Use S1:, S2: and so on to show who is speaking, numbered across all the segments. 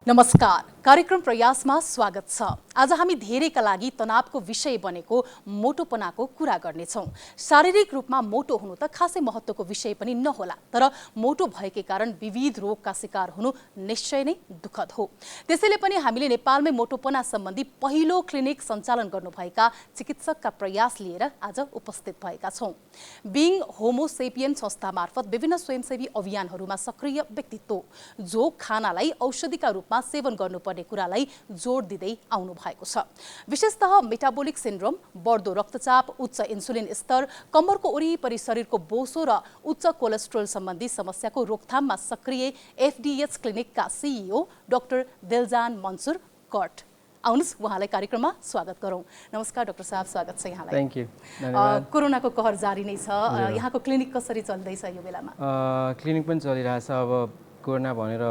S1: नमस्कार, कार्यक्रम प्रयासमा स्वागत छ। आज हामी धेरैका लागि तनावको विषय बनेको मोटोपनाको कुरा गर्नेछौँ। शारीरिक रूपमा मोटो हुनु त खासै महत्त्वको विषय पनि नहोला, तर मोटो भएकै कारण विविध रोगका शिकार हुनु निश्चय नै दुःखद हो। त्यसैले पनि हामीले नेपालमै मोटोपना सम्बन्धी पहिलो क्लिनिक सञ्चालन गर्नुभएका चिकित्सकका प्रयास लिएर आज उपस्थित भएका छौँ। बिङ होमोसेपियन संस्था मार्फत विभिन्न स्वयंसेवी अभियानहरूमा सक्रिय व्यक्तित्व जो खानालाई औषधिका रूपमा सेवन गर्नुपर्ने कुरालाई जोड दिँदै आउनु भएको छ। विशेषतः मेटाबोलिक सिन्ड्रोम, बढ्दो रक्तचाप, उच्च इन्सुलिन स्तर, कम्मरको वरिपरि शरीरको बोसो र उच्च कोलेस्ट्रोल सम्बन्धी समस्याको रोकथाममा सक्रिय एफडीएच क्लिनिकका सीईओ डाक्टर दिलजान मन्सुर कट। आउनुहोस् उहाँलाई कार्यक्रममा स्वागत गरौँ। नमस्कार डाक्टर साहब, स्वागत छ यहाँलाई।
S2: Thank you.
S1: कोरोनाको कहर जारी नै छ। यहाँको क्लिनिक कसरी चल्दैछ यो बेलामा?
S2: क्लिनिक पनि चलिरहेछ। अब कोरोना भनेर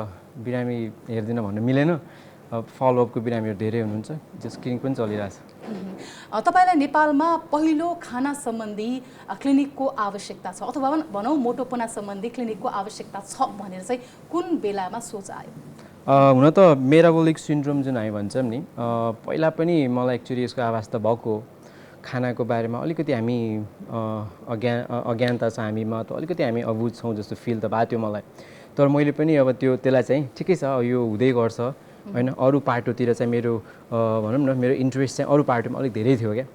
S2: बिरामी हेर्दिन भन्नु मिलेन। फलोअपको बिरामीहरू धेरै हुनुहुन्छ, जस क्लिनिक पनि चलिरहेछ।
S1: तपाईँलाई नेपालमा पहिलो खाना सम्बन्धी क्लिनिकको आवश्यकता छ अथवा भनौँ मोटोपना सम्बन्धी क्लिनिकको आवश्यकता छ भनेर चाहिँ कुन बेलामा सोच आयो?
S2: हुन त मेटाबोलिक सिन्ड्रोम जुन हामी भन्छौँ नि, पहिला पनि मलाई एक्चुअली यसको आभास त भएको। खानाको बारेमा अलिकति हामी अज्ञानता छ हामीमा, त अलिकति हामी अबुझ छौँ जस्तो फिल त भएको थियो मलाई। तर मैले पनि अब त्यसलाई चाहिँ ठिकै छ, यो हुँदै गर्छ होइन। अरू पाटोतिर चाहिँ मेरो भनौँ न मेरो इन्ट्रेस्ट चाहिँ अरू पाटोमा अलिक धेरै थियो क्या।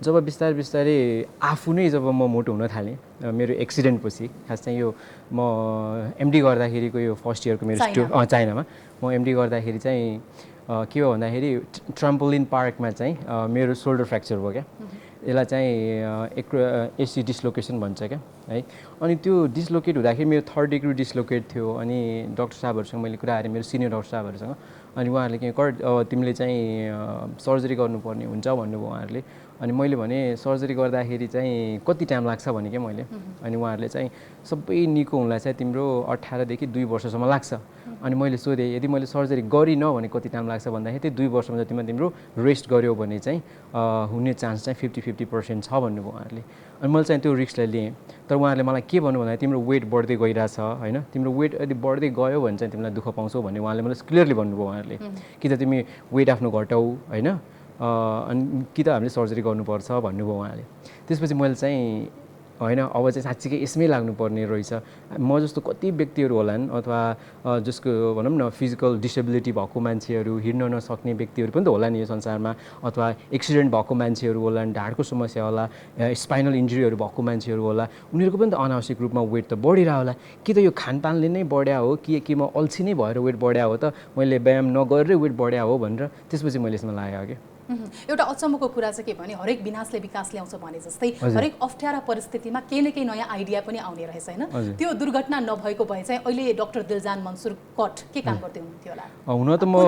S2: जब बिस्तारै बिस्तारै आफू नै जब म मोटो हुन थालेँ, मेरो एक्सिडेन्ट पछि, खास चाहिँ यो म एमडी गर्दाखेरिको यो फर्स्ट इयरको मेरो चाइनामा म एमडी गर्दाखेरि चाहिँ के हो भन्दाखेरि ट्राम्पोलिन पार्कमा चाहिँ मेरो सोल्डर फ्र्याक्चर भयो क्या। यसलाई चाहिँ एसी डिस्लोकेसन भन्छ क्या है। अनि त्यो डिस्लोकेट हुँदाखेरि मेरो 3rd डिग्री डिस्लोकेट थियो। अनि डाक्टर साहबहरूसँग मैले कुरा गरेँ, मेरो सिनियर डाक्टर साहबहरूसँग। अनि उहाँहरूले के तिमीले चाहिँ सर्जरी गर्नुपर्ने हुन्छ भन्नुभयो उहाँहरूले। अनि मैले भने सर्जरी गर्दाखेरि चाहिँ कति टाइम लाग्छ भने क्या मैले। अनि उहाँहरूले चाहिँ सबै निको हुनलाई चाहिँ तिम्रो 18 देखि 2 वर्षसम्म लाग्छ। अनि मैले सोधेँ यदि मैले सर्जरी गरिनँ भने कति टाइम लाग्छ भन्दाखेरि त्यो 2 वर्षमा जतिमा तिम्रो रेस्ट गर्यो भने चाहिँ हुने चान्स चाहिँ 50-50% छ भन्नुभयो उहाँहरूले। अनि मैले चाहिँ त्यो रिस्कलाई लिएँ। तर उहाँहरूले मलाई के भन्नु भन्दा तिम्रो वेट बढ्दै गइरहेछ होइन, तिम्रो वेट यदि बढ्दै गयो भने चाहिँ तिमीलाई दुःख पाउँछौ भन्ने उहाँले मलाई क्लियरली भन्नुभयो उहाँहरूले। कि त तिमी वेट आफ्नो घटाऊ होइन, अनि कि त हामीले सर्जरी गर्नुपर्छ भन्नुभयो उहाँले। त्यसपछि मैले चाहिँ होइन अब चाहिँ साँच्चीकै यसमै लाग्नुपर्ने रहेछ। म जस्तो कति व्यक्तिहरू होलान् अथवा जसको भनौँ न फिजिकल डिसेबिलिटी भएको मान्छेहरू, हिँड्न नसक्ने व्यक्तिहरू पनि त होला नि यो संसारमा, अथवा एक्सिडेन्ट भएको मान्छेहरू होलान्, ढाडको समस्या होला, स्पाइनल इन्जुरीहरू भएको मान्छेहरू होला, उनीहरूको पनि त अनावश्यक रूपमा वेट त बढिरहेको होला। कि त यो खानपानले नै बढ्या हो कि म अल्छी नै भएर वेट बढ्या हो त, मैले व्यायाम नगरेर वेट बढ्या हो भनेर त्यसपछि मैले यसमा लागेँ कि
S1: एउटा अचम्मको कुरा चाहिँ के भने हरेक विनाशले विकास ल्याउँछ भने जस्तै हरेक अप्ठ्यारा परिस्थितिमा केही न केही नयाँ आइडिया पनि आउने रहेछ होइन। त्यो दुर्घटना नभएको भए चाहिँ अहिले डाक्टर दिलजान मन्सुर कट के काम गर्दै हुनुहुन्थ्यो होला?
S2: हुन त म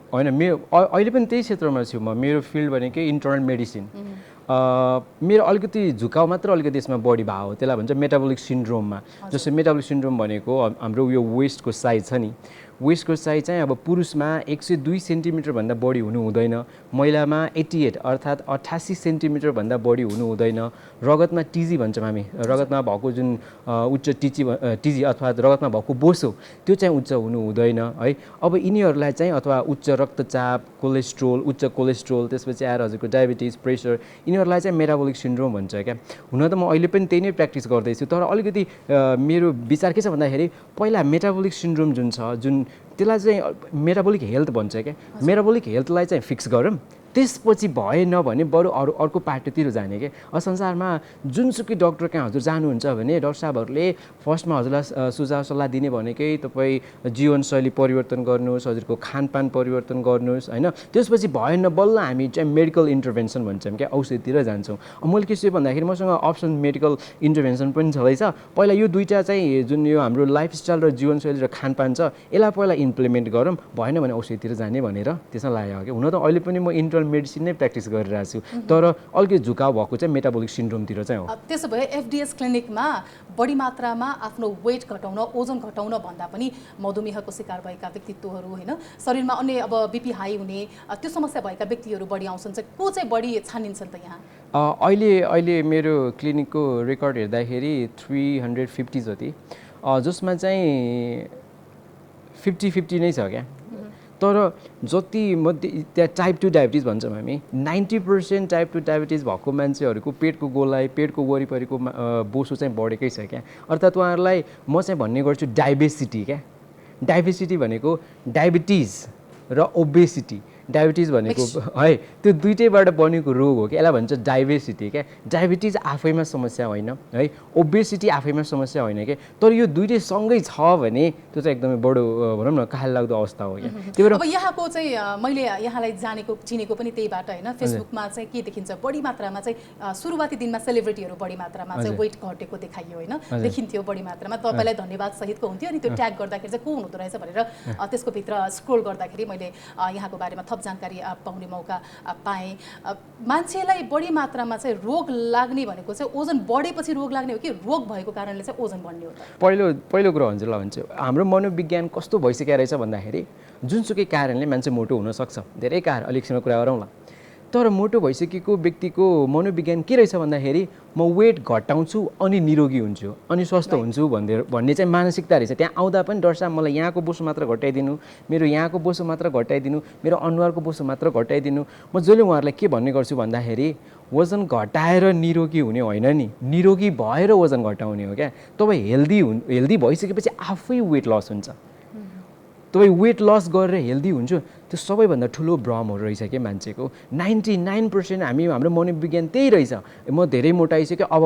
S2: होइन अहिले पनि त्यही क्षेत्रमा छु म। मेरो फिल्ड भनेकै इन्टर्नल मेडिसिन। मेरो अलिकति झुकाउ मात्र अलिकति यसमा बढी भएको हो, त्यसलाई भन्छ मेटाबोलिक सिन्ड्रोममा। जस्तो मेटाबोलिक सिन्ड्रोम भनेको हाम्रो यो वेस्टको साइज छ नि, वेस्टको साइज चाहिँ अब पुरुषमा 102 सेन्टिमिटरभन्दा बढी हुनु हुँदैन, महिलामा 88 अर्थात् 88 सेन्टिमिटरभन्दा बढी हुनु हुँदैन। रगतमा टिजी भन्छौँ हामी, रगतमा भएको जुन उच्च टिजी अथवा रगतमा भएको बोसो त्यो चाहिँ उच्च हुनु हुँदैन है। अब यिनीहरूलाई चाहिँ अथवा उच्च रक्तचाप, कोलेस्ट्रोल, उच्च कोलेस्ट्रोल, त्यसपछि आएर हजुरको डायबिटिज, प्रेसर, यिनीहरूलाई चाहिँ मेटाबोलिक सिन्ड्रोम भन्छ क्या। हुन त म अहिले पनि त्यही नै प्र्याक्टिस गर्दैछु। तर अलिकति मेरो विचार के छ भन्दाखेरि पहिला मेटाबोलिक सिन्ड्रोम जुन छ, जुन त्यसलाई चाहिँ मेटाबोलिक हेल्थ भन्छ क्या। मेटाबोलिक हेल्थलाई चाहिँ फिक्स गरौँ, त्यसपछि भएन भने बरु अर्को पाटोतिर जाने के। संसारमा जुनसुकै डक्टर कहाँ हजुर जानुहुन्छ भने डाक्टर साहबहरूले फर्स्टमा हजुरलाई सुझाव सल्लाह दिने भनेकै तपाईँ जीवनशैली परिवर्तन गर्नुहोस्, हजुरको खानपान परिवर्तन गर्नुहोस् होइन। त्यसपछि भएन बल्ल हामी चाहिँ मेडिकल इन्टरभेन्सन भन्छौँ क्या, औषधितिर जान्छौँ। मैले के छु भन्दाखेरि मसँग अप्सन मेडिकल इन्टरभेन्सन पनि छँदैछ। पहिला यो दुईवटा चाहिँ जुन यो हाम्रो लाइफस्टाइल र जीवनशैली र खानपान छ यसलाई पहिला इम्प्लिमेन्ट गरौँ, भएन भने औषधितिर जाने भनेर त्यसमा लागेको क्या। हुन त अहिले पनि म इन्टरनल मेडिसिन नै प्र्याक्टिस गरिरहेको छु, तर अलिकति झुकाउ भएको चाहिँ मेटाबोलिक सिन्ड्रोमतिर चाहिँ हो।
S1: त्यसो भए एफडीएस क्लिनिकमा बढी मात्रामा आफ्नो वेट घटाउन, ओजन घटाउन भन्दा पनि मधुमेहको शिकार भएका व्यक्तित्वहरू होइन, शरीरमा अन्य अब बीपी हाई हुने त्यो समस्या भएका व्यक्तिहरू बढी आउँछन् चाहिँ को चाहिँ बढी छानिन्छन् त यहाँ?
S2: अहिले मेरो क्लिनिकको रेकर्ड हेर्दाखेरि 350 जति, जसमा चाहिँ 50-50 नै छ क्या। तर जति त्यहाँ टाइप 2 डायबिटिज भन्छौँ हामी 90% टाइप 2 डायबिटिज भएको मान्छेहरूको पेटको गोलाइ पेटको वरिपरिको बोसो चाहिँ बढेकै छ क्या। अर्थात् उहाँहरूलाई म चाहिँ भन्ने गर्छु डायबेसिटी क्या। डायबेसिटी भनेको डायबिटिज र ओबेसिटी। डायबिटिज भनेको है त्यो दुइटैबाट बनेको रोग हो कि यसलाई भन्छ डायबेसिटी क्या। डायबिटिज आफैमा समस्या होइन है, ओबेसिटी आफैमा समस्या होइन क्या। तर यो दुइटै सँगै छ भने त्यो चाहिँ एकदमै बडो भनौँ न काल लाग्दो अवस्था हो क्या। त्यही भएर
S1: अब यहाँको चाहिँ मैले यहाँलाई जानेको चिनेको पनि त्यहीबाट होइन, फेसबुकमा चाहिँ के देखिन्छ बढी मात्रामा चाहिँ सुरुवाती दिनमा सेलिब्रिटीहरू बढी मात्रामा चाहिँ वेट घटेको देखाइयो होइन, देखिन्थ्यो बढी मात्रामा। तपाईँलाई धन्यवाद सहितको हुन्थ्यो अनि त्यो ट्याग गर्दाखेरि चाहिँ को हुँदो रहेछ भनेर त्यसको भित्र स्क्रोल गर्दाखेरि मैले यहाँको बारेमा थप जानकारी पाउने मौका पाएँ। मान्छेलाई बढी मात्रामा चाहिँ रोग लाग्ने भनेको चाहिँ ओजन बढेपछि रोग लाग्ने हो कि रोग भएको कारणले चाहिँ ओजन बढ्ने हो त?
S2: पहिलो कुरा हजुरलाई भन्छु, हाम्रो मनोविज्ञान कस्तो भइसकेको रहेछ भन्दाखेरि जुनसुकै कारणले मान्छे मोटो हुनसक्छ, धेरै कारण अलिकसँग कुरा गरौँला। तर मोटो भइसकेको व्यक्तिको मनोविज्ञान के रहेछ भन्दाखेरि म वेट घटाउँछु अनि निरोगी हुन्छु अनि स्वस्थ हुन्छु भन्ने चाहिँ मानसिकता रहेछ। त्यहाँ आउँदा पनि डर साहब मलाई यहाँको बोसो मात्र घटाइदिनु, मेरो यहाँको बोसो मात्र घटाइदिनु, मेरो अनुहारको बोसो मात्र घटाइदिनु। म जहिले उहाँहरूलाई के भन्ने गर्छु भन्दाखेरि वजन घटाएर निरोगी हुने होइन नि, निरोगी भएर वजन घटाउने हो क्या। तपाईँ हेल्दी भइसकेपछि आफै वेट लस हुन्छ। तपाईँ वेट लस गरेर हेल्दी हुन्छु त्यो सबैभन्दा ठुलो भ्रमहरू रहेछ क्या मान्छेको। 99% हाम्रो मनोविज्ञान त्यही रहेछ। म धेरै मोटाइसक्यो, अब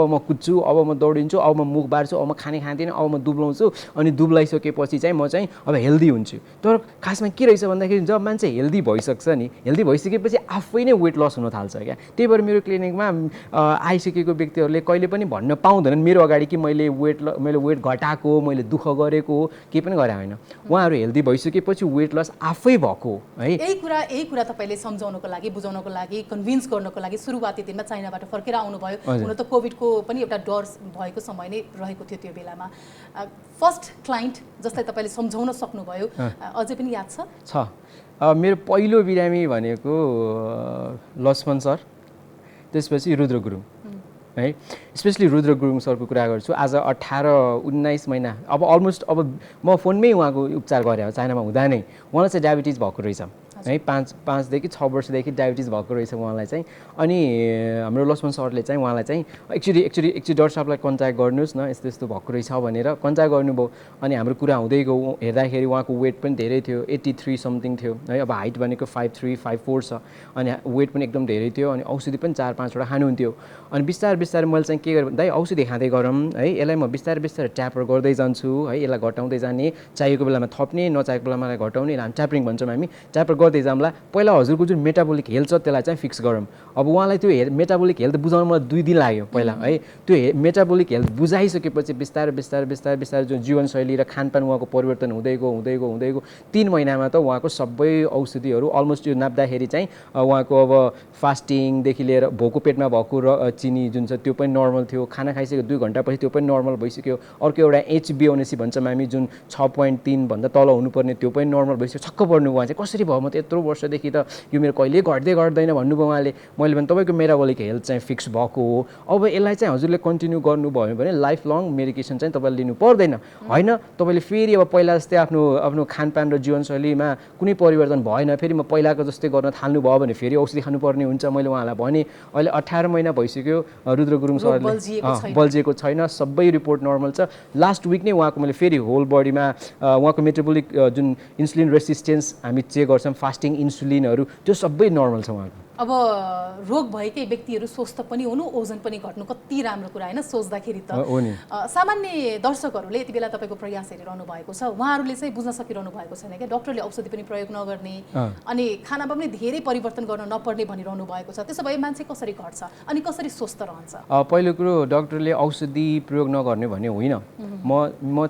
S2: म कुद्छु, अब म दौडिन्छु, अब म मुख बार्छु, अब म खाने खाँदिनँ, अब म दुब्लाउँछु अनि दुब्लाइसकेपछि चाहिँ म चाहिँ अब हेल्दी हुन्छु। तर खासमा के रहेछ भन्दाखेरि जब मान्छे हेल्दी भइसक्छ नि, हेल्दी भइसकेपछि आफै नै वेट लस हुन थाल्छ क्या। त्यही भएर मेरो क्लिनिकमा आइसकेको व्यक्तिहरूले कहिले पनि भन्न पाउँदैनन् मेरो अगाडि कि मैले वेट घटाएको, मैले दुःख गरेको हो, केही पनि गरे होइन। उहाँहरू हेल्दी भइसकेपछि वेट लस आफै भएको है।
S1: यही कुरा तपाईँले सम्झाउनको लागि, बुझाउनको लागि, कन्भिन्स गर्नको लागि सुरुवाती दिनमा चाइनाबाट फर्केर आउनुभयो। हुन त कोभिडको पनि एउटा डर भएको समय नै रहेको थियो त्यो बेलामा। फर्स्ट क्लाइन्ट जस्तै तपाईँले सम्झाउन सक्नुभयो, अझै पनि याद छ?
S2: मेरो पहिलो बिरामी भनेको लक्ष्मण सर, त्यसपछि रुद्र गुरुङ है। स्पेसली रुद्र गुरुङ सरको कुरा गर्छु। आज 18-19 महिना अब अलमोस्ट अब म फोनमै उहाँको उपचार गरेँ हो चाइनामा हुँदा नै। उहाँलाई चाहिँ डायबिटिज भएको रहेछ है, 5देखि 6 वर्षदेखि डायबिटिज भएको रहेछ उहाँलाई चाहिँ। अनि हाम्रो लक्ष्मण सरले चाहिँ उहाँलाई चाहिँ एक्चुअली डाक्टर साहबलाई कन्ट्याक्ट गर्नुहोस् न, यस्तो यस्तो भएको रहेछ भनेर कन्ट्याक्ट गर्नुभयो। अनि हाम्रो कुरा हुँदै गयो, हेर्दाखेरि उहाँको वेट पनि धेरै थियो, 83 समथिङ थियो है। अब हाइट भनेको 5'3", 5'4" छ अनि वेट पनि एकदम धेरै थियो। अनि औषधि पनि 4-5वटा खानुहुन्थ्यो। अनि बिस्तारै मैले चाहिँ के गरेँ, दाइ औषधि खाँदै गरौँ है, यसलाई म बिस्तारै ट्यापर गर्दै जान्छु है, यसलाई घटाउँदै जाने, चाहिएको बेलामा थप्ने, नचाहेको बेलामा घटाउने, हामी ट्यापरिङ भन्छौँ हामी, ट्यापर गर्दै जाउँला। पहिला हजुरको जुन मेटाबोलिक हेल्थ छ त्यसलाई चाहिँ फिक्स गरौँ। अब उहाँलाई त्यो मेटाबोलिक हेल्थ बुझाउन मलाई 2 दिन लाग्यो पहिला है। त्यो मेटाबोलिक हेल्थ बुझाइसकेपछि बिस्तारै जुन जीवनशैली र खानपान उहाँको परिवर्तन हुँदै गयो 3 महिनामा त उहाँको सबै औषधिहरू अलमोस्ट यो नाप्दाखेरि चाहिँ उहाँको अब फास्टिङदेखि लिएर भोको पेटमा भएको र चिनी जुन छ त्यो पनि नर्मल थियो, खाना खाइसक्यो 2 घन्टापछि त्यो पनि नर्मल भइसक्यो। अर्को एउटा HbA1c भन्छौँ हामी जुन 6.3 भन्दा तल हुनुपर्ने त्यो पनि नर्मल भइसक्यो। छक्क पर्नु उहाँ चाहिँ कसरी भयो, म त यत्रो वर्षदेखि त यो मेरो कहिले घट्दै गर्दैन भन्नुभयो उहाँले। मैले भने तपाईँको मेटाबोलिक हेल्थ चाहिँ फिक्स भएको हो, अब यसलाई चाहिँ हजुरले कन्टिन्यू गर्नुभयो भने लाइफ लङ मेडिकेसन चाहिँ तपाईँले लिनु पर्दैन होइन। तपाईँले फेरि अब पहिला जस्तै आफ्नो खानपान र जीवनशैलीमा कुनै परिवर्तन भएन, फेरि म पहिलाको जस्तै गर्न थाल्नुभयो भने फेरि औषधि खानुपर्ने हुन्छ। मैले उहाँलाई भने अहिले 18 महिना भइसक्यो रुद्र गुरुङ सरले बल्झिएको छैन, सबै रिपोर्ट नर्मल छ। लास्ट विक नै उहाँको मैले फेरि होल बडीमा उहाँको मेटाबोलिक जुन इन्सुलिन रेसिस्टेन्स हामी चेक गर्छौँ, फास्टिङ इन्सुलिनहरू त्यो सबै नर्मल छ उहाँको।
S1: अब रोग भएकै व्यक्तिहरू स्वस्थ पनि हुनु, ओजन पनि घट्नु कति राम्रो कुरा होइन सोच्दाखेरि त। सामान्य दर्शकहरूले यति बेला तपाईँको प्रयास हेरिरहनु भएको छ, उहाँहरूले चाहिँ बुझ्न सकिरहनु भएको छैन क्या, डक्टरले औषधि पनि प्रयोग नगर्ने अनि खानामा पनि धेरै परिवर्तन गर्न नपर्ने भनिरहनु भएको छ। त्यसो भए मान्छे कसरी घट्छ अनि कसरी स्वस्थ रहन्छ?
S2: पहिलो कुरो डक्टरले औषधि प्रयोग नगर्ने भन्ने होइन। म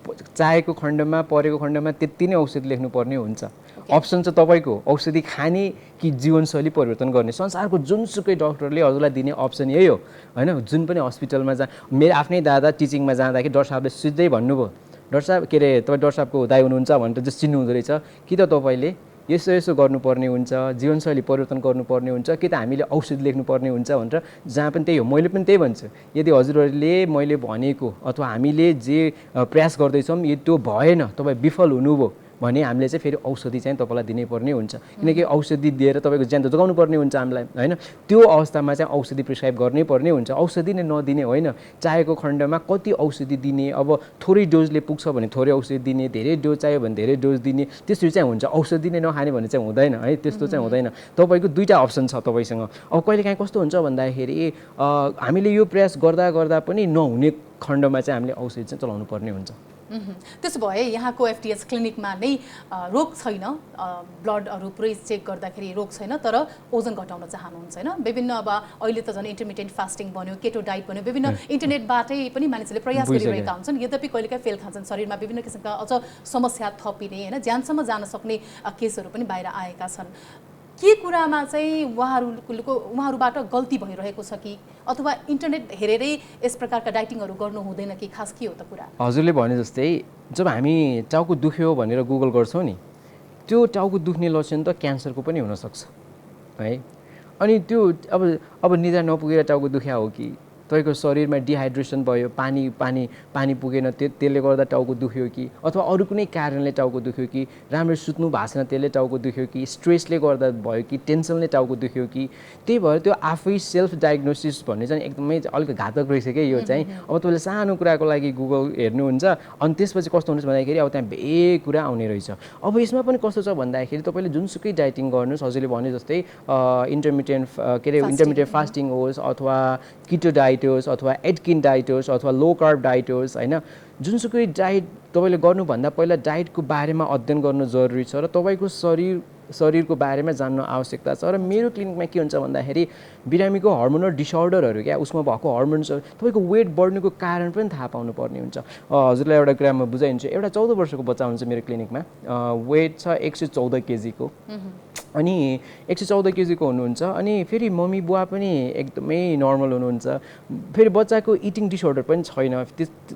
S2: चाहेको खण्डमा परेको खण्डमा त्यति नै औषधि लेख्नुपर्ने हुन्छ। अप्सन चाहिँ तपाईँको औषधि खाने कि जीवनशैली परिवर्तन गर्ने। संसारको जुनसुकै डक्टरले हजुरलाई दिने अप्सन यही हो होइन। जुन पनि हस्पिटलमा मेरो आफ्नै दादा टिचिङमा जाँदाखेरि डाक्टर साहबले सिधै भन्नुभयो, डाक्टर साहब के अरे तपाईँ डाक्टर साहबको दाइ हुनुहुन्छ भनेर चाहिँ चिन्नु हुँदो रहेछ कि त तपाईँले यसो गर्नुपर्ने हुन्छ, जीवनशैली परिवर्तन गर्नुपर्ने हुन्छ कि त हामीले औषधि लेख्नुपर्ने हुन्छ भनेर जहाँ पनि त्यही हो। मैले पनि त्यही भन्छु, यदि हजुरहरूले मैले भनेको अथवा हामीले जे प्रयास गर्दैछौँ त्यो भएन, तपाईँ विफल हुनुभयो भने हामीले चाहिँ फेरि औषधि चाहिँ तपाईँलाई दिनैपर्ने हुन्छ किनकि औषधि दिएर तपाईँको ज्यान त जोगाउनु पर्ने हुन्छ हामीलाई होइन त्यो अवस्थामा चाहिँ औषधि प्रिस्क्राइब गर्नै पर्ने हुन्छ औषधि नै नदिने होइन चाहेको खण्डमा कति औषधि दिने अब थोरै डोजले पुग्छ भने थोरै औषधि दिने धेरै डोज चाहियो भने धेरै डोज दिने त्यसरी चाहिँ हुन्छ औषधि नै नखाने भने चाहिँ हुँदैन है त्यस्तो चाहिँ हुँदैन तपाईँको दुईवटा अप्सन छ तपाईँसँग अब कहिलेकाहीँ कस्तो हुन्छ भन्दाखेरि हामीले यो प्रयास गर्दा गर्दा पनि नहुने खण्डमा चाहिँ हामीले औषधि चाहिँ चलाउनु पर्ने हुन्छ
S1: त्यसो भए यहाँको एफटिएच क्लिनिकमा नै रोग छैन ब्लडहरू पुरै चेक गर्दाखेरि रोग छैन तर ओजन घटाउन चाहनुहुन्छ होइन विभिन्न अब अहिले त झन् इन्टरमिडिएन्ट फास्टिङ बन्यो केटो डाइट बन्यो विभिन्न इन्टरनेटबाटै पनि मानिसहरूले प्रयास गरिरहेका हुन्छन् यद्यपि कहिलेकाहीँ फेल खान्छन् शरीरमा विभिन्न किसिमका अझ समस्या थपिने होइन ज्यानसम्म जान सक्ने केसहरू पनि बाहिर आएका छन् के कुरामा चाहिँ उहाँहरूबाट गल्ती भइरहेको छ कि अथवा इन्टरनेट हेरेरै यस प्रकारका डाइटिङहरू गर्नु हुँदैन कि खास के हो त कुरा
S2: हजुरले भने जस्तै जब हामी टाउको दुख्यो भनेर गुगल गर्छौँ नि त्यो टाउको दुख्ने लक्षण त क्यान्सरको पनि हुनसक्छ है अनि त्यो अब निदान नपुगेर टाउको दुख्या हो कि तपाईँको शरीरमा डिहाइड्रेसन भयो पानी पुगेन त्यसले गर्दा टाउको दुख्यो कि अथवा अरू कुनै कारणले टाउको दुख्यो कि राम्रो सुत्नु भएको छैन त्यसले टाउको दुख्यो कि स्ट्रेसले गर्दा भयो कि टेन्सनले टाउको दुख्यो कि त्यही भएर त्यो आफै सेल्फ डायग्नोसिस भन्ने चाहिँ एकदमै अलिक घातक रहेछ क्या यो चाहिँ अब तपाईँले सानो कुराको लागि गुगल हेर्नुहुन्छ अनि त्यसपछि कस्तो हुन्छ भन्दाखेरि अब त्यहाँ धेरै कुरा आउने रहेछ अब यसमा पनि कस्तो छ भन्दाखेरि तपाईँले जुनसुकै डाइटिङ गर्नुहोस् हजुरले भने जस्तै इन्टरमिडिएट फास्टिङ होस् अथवा किटो डाइट होस् अथवा एटकिन डाइट होस् अथवा लो कार्ब डाइट होस् होइन जुनसुकै डाइट तपाईँले गर्नुभन्दा पहिला डाइटको बारेमा अध्ययन गर्नु जरुरी छ र तपाईँको शरीरको बारेमा जान्नु आवश्यकता छ र मेरो क्लिनिकमा के हुन्छ भन्दाखेरि बिरामीको हर्मोनल डिसअर्डरहरू क्या उसमा भएको हर्मोन्स तपाईँको वेट बढ्नुको कारण पनि थाहा पाउनु पर्ने हुन्छ हजुरलाई एउटा कुरा म बुझाइदिन्छु एउटा 14 वर्षको बच्चा हुन्छ मेरो क्लिनिकमा वेट छ 114 केजीको अनि 114 केजीको हुनुहुन्छ अनि फेरि मम्मी बुवा पनि एकदमै नर्मल हुनुहुन्छ फेरि बच्चाको इटिङ डिसअर्डर पनि छैन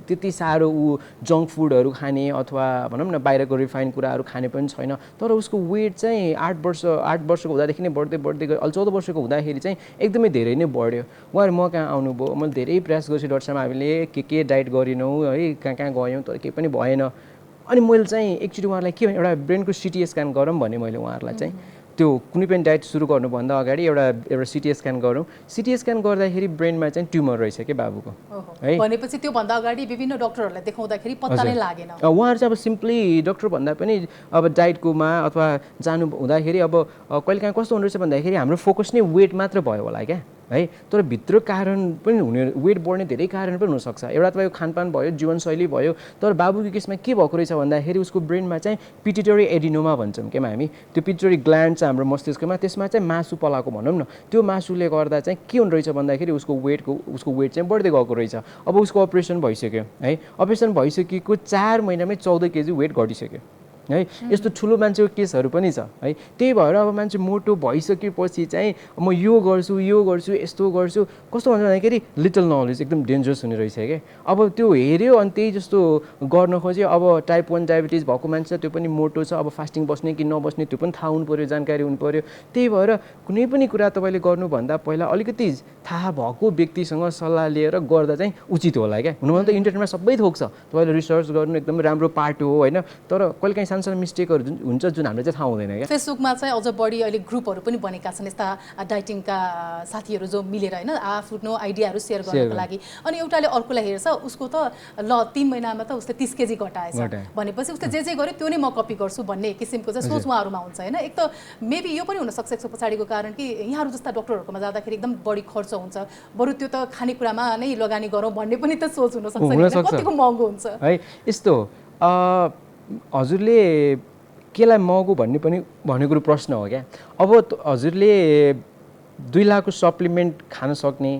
S2: त्यति साह्रो ऊ जङ्क फुडहरू खाने अथवा भनौँ न बाहिरको रिफाइन कुराहरू खाने पनि छैन तर उसको वेट चाहिँ 8 वर्षको हुँदादेखि नै बढ्दै गयो अहिले 14 वर्षको हुँदाखेरि चाहिँ एकदमै धेरै नै बढ्यो उहाँहरू म कहाँ आउनुभयो मैले धेरै प्रयास गर्छु डाक्टर साहब हामीले के डाइट गरिनौँ है कहाँ गयौँ तर केही पनि भएन अनि मैले चाहिँ एकचोटि उहाँहरूलाई के एउटा ब्रेनको सिटी स्क्यान गरौँ भने मैले उहाँहरूलाई चाहिँ त्यो कुनै पनि डाइट सुरु गर्नुभन्दा अगाडि एउटा सिटी स्क्यान गरौँ सिटी स्क्यान गर्दाखेरि ब्रेनमा चाहिँ ट्युमर रहेछ कि बाबुको
S1: है भनेपछि त्योभन्दा अगाडि विभिन्न डक्टरहरूलाई देखाउँदाखेरि पत्ता नै लागेन
S2: उहाँहरू चाहिँ अब सिम्पली डक्टर भन्दा पनि अब डाइटकोमा अथवा जानु हुँदाखेरि अब कहिलेकाहीँ कस्तो हुँदो रहेछ भन्दाखेरि हाम्रो फोकस नै वेट मात्र भयो होला क्या है तर भित्र कारण पनि हुने वेट बढ्ने धेरै कारण पनि हुनसक्छ एउटा तपाईँको खानपान भयो जीवनशैली भयो तर बाबुको केसमा के भएको रहेछ भन्दाखेरि उसको ब्रेनमा चाहिँ पिट्युटरी एडिनोमा भन्छौँ क्या हामी त्यो पिट्युटरी ग्ल्यान्ड छ हाम्रो मस्तिष्कमा त्यसमा चाहिँ मासु पलाएको भनौँ न त्यो मासुले गर्दा चाहिँ के हुने रहेछ भन्दाखेरि उसको वेट चाहिँ बढ्दै गएको रहेछ अब उसको अपरेसन भइसक्यो है अपरेसन भइसकेको 4 महिनामै 14 केजी वेट घटिसक्यो है यस्तो ठुलो मान्छेको केसहरू पनि छ है त्यही भएर अब मान्छे मोटो भइसकेपछि चाहिँ म यो गर्छु यस्तो गर्छु कस्तो भन्छ भन्दाखेरि लिटल नलेज एकदम डेन्जरस हुने रहेछ क्या अब त्यो हेऱ्यो अनि त्यही जस्तो गर्न खोज्यो अब टाइप 1 डायबिटिज भएको मान्छे त्यो पनि मोटो छ अब फास्टिङ बस्ने कि नबस्ने त्यो पनि थाहा हुनु पऱ्यो जानकारी हुनु पऱ्यो त्यही भएर कुनै पनि कुरा तपाईँले गर्नुभन्दा पहिला अलिकति थाहा भएको व्यक्तिसँग सल्लाह लिएर गर्दा चाहिँ उचित होला क्या हुनुभन्दा त इन्टरनेटमा सबै थोक छ तपाईँले रिसर्च गर्नु एकदम राम्रो पार्ट हो होइन तर कहिलेकाहीँ सानो मिस्टेकहरू हुन्छ जुन हामीले चाहिँ थाहा हुँदैन क्या
S1: फेसबुकमा चाहिँ अझ बढी अहिले ग्रुपहरू पनि बनेका छन् यस्ता डाइटिङका साथीहरू जो मिलेर होइन आफ्नो आइडियाहरू सेयर गर्नको लागि अनि एउटाले अर्कोलाई हेर्छ उसको त ल 3 महिनामा त उसले 30 केजी घटाएछ भनेपछि उसले जे गर्यो त्यो नै म कपी गर्छु भन्ने किसिमको चाहिँ सोच उहाँहरूमा हुन्छ होइन एक त मेबी यो पनि हुनसक्छ यसको पछाडिको कारण कि यहाँहरू जस्ता डक्टरहरूकोमा जाँदाखेरि एकदम बढी खर्च हुन्छ बरु त्यो त खानेकुरामा नै लगानी गरौँ भन्ने पनि त सोच हुनसक्छ कतिको महँगो हुन्छ
S2: है यस्तो हजुरले केलाई महँगो भन्ने पनि भनेको प्रश्न हो क्या अब हजुरले 2 लाखको सप्लिमेन्ट खान सक्ने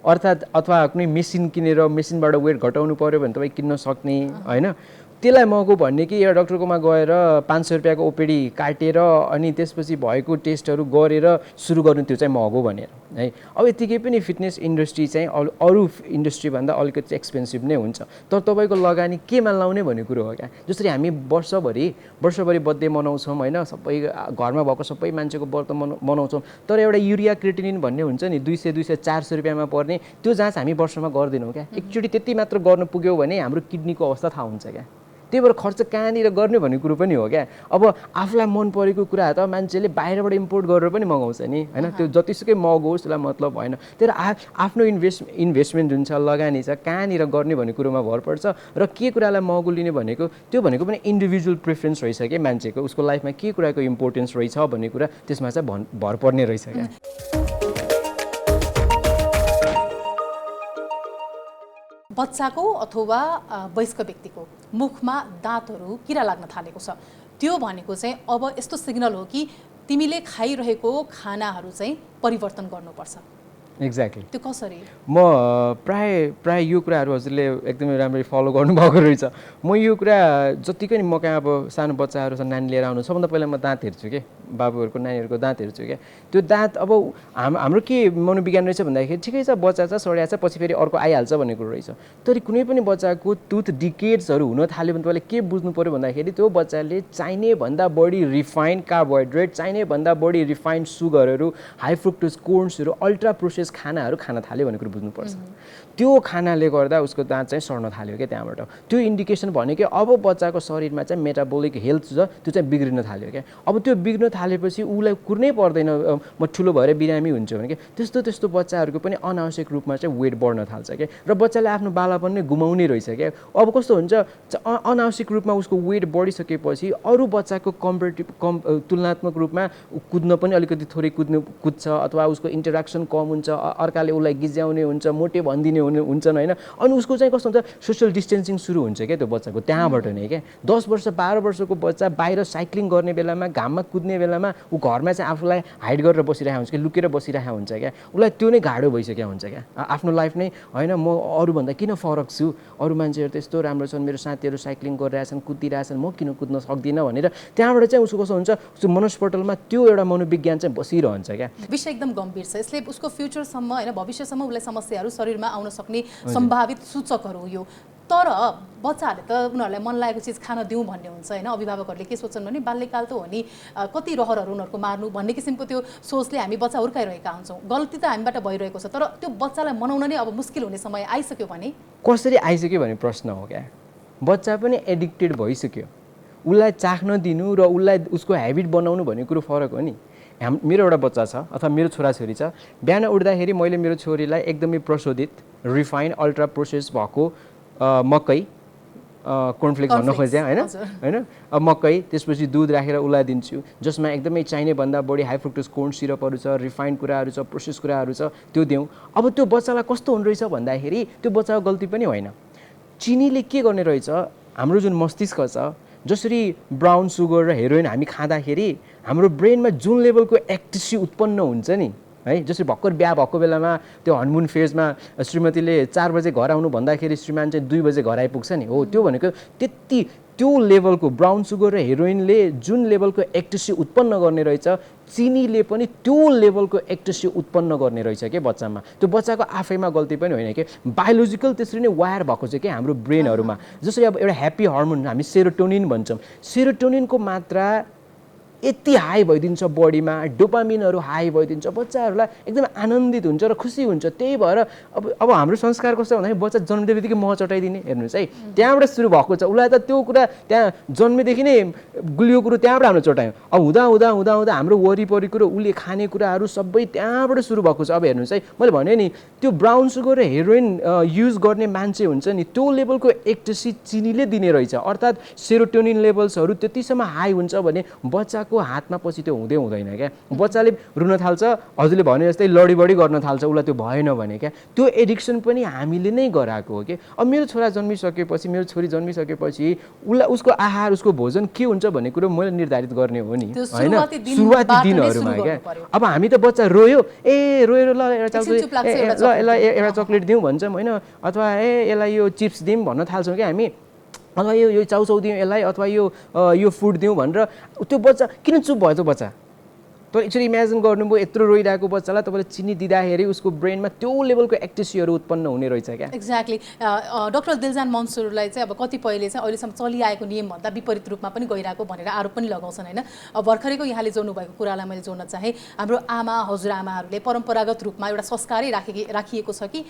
S2: अर्थात् अथवा कुनै मेसिन किनेर मेसिनबाट वेट घटाउनु पर्यो भने तपाईँ किन्न सक्ने होइन त्यसलाई महँगो भन्ने कि एउटा डक्टरकोमा गएर 500 रुपियाँको ओपिडी काटेर अनि त्यसपछि भएको टेस्टहरू गरेर सुरु गर्नु त्यो चाहिँ महँगो भनेर है अब यतिकै पनि फिटनेस इन्डस्ट्री चाहिँ अरू इन्डस्ट्रीभन्दा अलिकति एक्सपेन्सिभ नै हुन्छ तर तपाईँको लगानी केमा लाउने भन्ने कुरो हो क्या जसरी हामी वर्षभरि बर्थडे मनाउँछौँ होइन सबै घरमा भएको सबै मान्छेको व्रत मनाउँछौँ तर एउटा युरिया क्रिटिनिन भन्ने हुन्छ नि 200-400 रुपियाँमा पर्ने त्यो जाँच हामी वर्षमा गर्दैनौँ क्या एकचोटि त्यति मात्र गर्नु पुग्यो भने हाम्रो किडनीको अवस्था थाहा हुन्छ क्या त्यही भएर खर्च कहाँनिर गर्ने भन्ने कुरो पनि हो क्या। अब आफूलाई मन परेको कुरा त मान्छेले बाहिरबाट इम्पोर्ट गरेर पनि मगाउँछ नि होइन, त्यो जतिसुकै महँगो होस् त्यसलाई मतलब भएन। त्यही आफ्नो इन्भेस्टमेन्ट जुन छ, लगानी छ, कहाँनिर गर्ने भन्ने कुरोमा भर पर्छ र के कुरालाई महँगो लिने भनेको त्यो भनेको पनि इन्डिभिजुअल प्रेफरेन्स रहेछ क्या मान्छेको, उसको लाइफमा के कुराको इम्पोर्टेन्स रहेछ भन्ने कुरा त्यसमा चाहिँ भर पर्ने रहेछ क्या।
S1: बच्चाको अथवा वयस्क व्यक्तिको मुखमा दाँतहरू किरा लाग्न थालेको छ, त्यो भनेको चाहिँ अब यस्तो सिग्नल हो कि तिमीले खाइरहेको खानाहरू चाहिँ परिवर्तन गर्नुपर्छ।
S2: एक्ज्याक्टली।
S1: त्यो कसरी?
S2: म प्राय यो कुराहरू हजुरले एकदमै राम्ररी फलो गर्नुभएको रहेछ। म यो कुरा जतिकै नि म कहाँ अब सानो बच्चाहरू छ, नानी लिएर आउनु, सबभन्दा पहिला म दाँत हेर्छु क्या, बाबुहरूको नानीहरूको दाँत हेर्छु क्या। त्यो दाँत अब हाम्रो के मनोविज्ञान रहेछ भन्दाखेरि ठिकै छ, बच्चा छ, सड्या छ, पछि फेरि अर्को आइहाल्छ भन्ने कुरो रहेछ। तर कुनै पनि बच्चाको टुथ डिकेड्सहरू हुन थाल्यो भने तपाईँले के बुझ्नु पऱ्यो भन्दाखेरि त्यो बच्चाले चाहिने भन्दा बढी रिफाइन्ड कार्बोहाइड्रेट, चाहिने भन्दा बढी रिफाइन्ड सुगरहरू, हाई फ्रुक्टोज कोर्न्सहरू, अल्ट्रा प्रोसेस खानाहरू खान थाल्यो भन्ने कुरो बुझ्नुपर्छ। त्यो खानाले गर्दा उसको दाँत चाहिँ सर्न थाल्यो क्या। त्यहाँबाट त्यो इन्डिकेसन भनेको अब बच्चाको शरीरमा चाहिँ मेटाबोलिक हेल्थ छ त्यो चाहिँ बिग्रिन थाल्यो क्या। अब त्यो बिग्रिन थालेपछि उसलाई कुर्नै पर्दैन, म ठुलो भएर बिरामी हुन्छु भने क्या। त्यस्तो बच्चाहरूको पनि अनावश्यक रूपमा चाहिँ वेट बढ्न थाल्छ क्या, र बच्चाले आफ्नो बालापन नै गुमाउने रहेछ क्या। अब कस्तो हुन्छ, अनावश्यक रूपमा उसको वेट बढिसकेपछि अरू बच्चाको तुलनात्मक रूपमा कुद्न पनि अलिकति थोरै कुद्छ, अथवा उसको इन्टरेक्सन कम हुन्छ, अर्काले उसलाई गिज्याउने हुन्छ, मोटे भनिदिने हुन्छन् होइन। अनि उसको चाहिँ कस्तो हुन्छ, सोसियल डिस्टेन्सिङ सुरु हुन्छ क्या त्यो बच्चाको त्यहाँबाट नै क्या। 10 वर्ष 12 वर्षको बच्चा बाहिर साइक्लिङ गर्ने बेलामा, घाममा कुद्ने बेलामा ऊ घरमा चाहिँ आफूलाई हाइड गरेर बसिरहेको हुन्छ कि लुकेर बसिरहेको हुन्छ क्या। उसलाई त्यो नै गाह्रो भइसकेको हुन्छ क्या। आफ्नो लाइफ नै होइन, म अरूभन्दा किन फरक छु, अरू मान्छेहरू त यस्तो राम्रो छन्, मेरो साथीहरू साइक्लिङ गरिरहेछन्, कुदिरहेछन्, म किन कुद्न सक्दिनँ भनेर त्यहाँबाट चाहिँ उसको कस्तो हुन्छ, उसको मनस्पटलमा त्यो एउटा मनोविज्ञान चाहिँ बसिरहन्छ क्या।
S1: विषय एकदम गम्भीर छ, यसले उसको फ्युचरसम्म होइन, भविष्यसम्म उसलाई समस्याहरू शरीरमा आउन सक्ने सम्भावित सूचकहरू हो यो। तर बच्चाहरूले त उनीहरूलाई मन लागेको चिज खान दिउँ भन्ने हुन्छ होइन। अभिभावकहरूले के सोच्छन् भने बाल्यकाल त हो नि, कति रहरहरू उनीहरूको मार्नु भन्ने किसिमको त्यो सोचले हामी बच्चा हुर्काइरहेका हुन्छौँ। गल्ती त हामीबाट भइरहेको छ, तर त्यो बच्चालाई मनाउन नै अब मुस्किल हुने समय आइसक्यो भने
S2: कसरी आइसक्यो भन्ने प्रश्न हो क्या। बच्चा पनि एडिक्टेड भइसक्यो, उसलाई चाख्न दिनु र उसको ह्याबिट बनाउनु भन्ने कुरो फरक हो नि। मेरो एउटा बच्चा छ अथवा मेरो छोराछोरी छ, बिहान उठ्दाखेरि मैले मेरो छोरीलाई एकदमै प्रशोधित, रिफाइन्ड, अल्ट्रा प्रोसेस भएको मकै, कर्नफ्लेक्स भन्न खोजेँ होइन, मकै, त्यसपछि दुध राखेर उसलाई दिन्छु, जसमा एकदमै चाहिने भन्दा बढी हाई फ्रुक्टोज कोर्न सिरपहरू छ, रिफाइन्ड कुराहरू छ, प्रोसेस कुराहरू छ, त्यो दिउँ। अब त्यो बच्चालाई कस्तो हुने रहेछ भन्दाखेरि त्यो बच्चाको गल्ती पनि होइन, चिनीले के गर्ने रहेछ, हाम्रो जुन मस्तिष्क छ, जसरी ब्राउन सुगर र हेरोइन हामी खाँदाखेरि हाम्रो ब्रेनमा जुन लेभलको एक्टिसी उत्पन्न हुन्छ नि है, जसरी भर्खर बिहा भएको बेलामा त्यो हनीमुन फेजमा श्रीमतीले 4 बजे घर आउनु भन्दाखेरि श्रीमान चाहिँ 2 बजे घर आइपुग्छ नि, हो त्यो भनेको त्यो लेभलको ब्राउन सुगर र हेरोइनले जुन लेभलको एक्टिसी उत्पन्न गर्ने रहेछ, चिनीले पनि त्यो लेभलको एक्टिसी उत्पन्न गर्ने रहेछ के बच्चामा। त्यो बच्चाको आफैमा गल्ती पनि होइन कि, बायोलोजिकल त्यसरी नै वायर भएको छ कि हाम्रो ब्रेनहरूमा। जसरी अब एउटा ह्याप्पी हर्मोन हामी सेरोटोनिन भन्छौँ, सेरोटोनिनको मात्रा यति हाई भइदिन्छ बडीमा, डोपामिनहरू हाई भइदिन्छ, बच्चाहरूलाई एकदम आनन्दित हुन्छ र खुसी हुन्छ। त्यही भएर अब हाम्रो संस्कार कस्तो भन्दाखेरि बच्चा जन्मिँदै बित्तिकै मह चटाइदिने, हेर्नुहोस् है, त्यहाँबाट सुरु भएको छ। उसलाई त त्यो कुरा त्यहाँ जन्मेदेखि नै गुलियो कुरो त्यहाँबाट हाम्रो चटायौँ। अब हुँदा हुँदा हुँदा हुँदा हाम्रो वरिपरि कुरो, उसले खाने कुराहरू सबै त्यहाँबाट सुरु भएको छ। अब हेर्नुहोस् है, मैले भने नि त्यो ब्राउन सुगर र हेरोइन युज गर्ने मान्छे हुन्छ नि, त्यो लेभलको एक्टिसी चिनीले दिने रहेछ, अर्थात् सेरोटोनिन लेभल्सहरू त्यतिसम्म हाई हुन्छ भने बच्चाको हातमा पछि त्यो हुँदैन क्या। बच्चाले रुन थाल्छ, हजुरले भने जस्तै लडीबडी गर्न थाल्छ, उसलाई त्यो भएन भने क्या। त्यो एडिक्सन पनि हामीले नै गराएको हो कि। अब मेरो छोरा जन्मिसकेपछि, मेरो छोरी जन्मिसकेपछि उसको आहार, उसको भोजन के हुन्छ भन्ने कुरो मैले निर्धारित गर्ने हो नि होइन, सुरुवाती दिनहरूमा क्या। अब हामी त बच्चा रोयो, रोएर ल एउटा चक्लेट दिउँ भन्छौँ होइन, अथवा यसलाई यो चिप्स दिउँ भन्न थाल्छौँ क्या हामी, अथवा यो चाउचाउ दिउँ यसलाई, अथवा यो फुड दिउँ भनेर। त्यो बच्चा किन चुप भयो? त्यो बच्चा तर एकचोटि इमेजिन गर्नुभयो यत्रो रोइरहेको बच्चालाई तपाईँले चिनी दिँदाखेरि उसको ब्रेनमा त्यो लेभलको एक्टिसीहरू उत्पन्न हुने रहेछ क्या।
S1: एक्ज्याक्टली। डक्टर दिलजान मन्सुरलाई चाहिँ अब कतिपयले चाहिँ अहिलेसम्म चलिआएको नियमभन्दा विपरीत रूपमा पनि गइरहेको भनेर आरोप पनि लगाउँछन् होइन। भर्खरैको यहाँले जोड्नु भएको कुरालाई मैले जोड्न चाहेँ। हाम्रो आमा हजुरआमाहरूले परम्परागत रूपमा एउटा संस्कारै राखिएको छ कि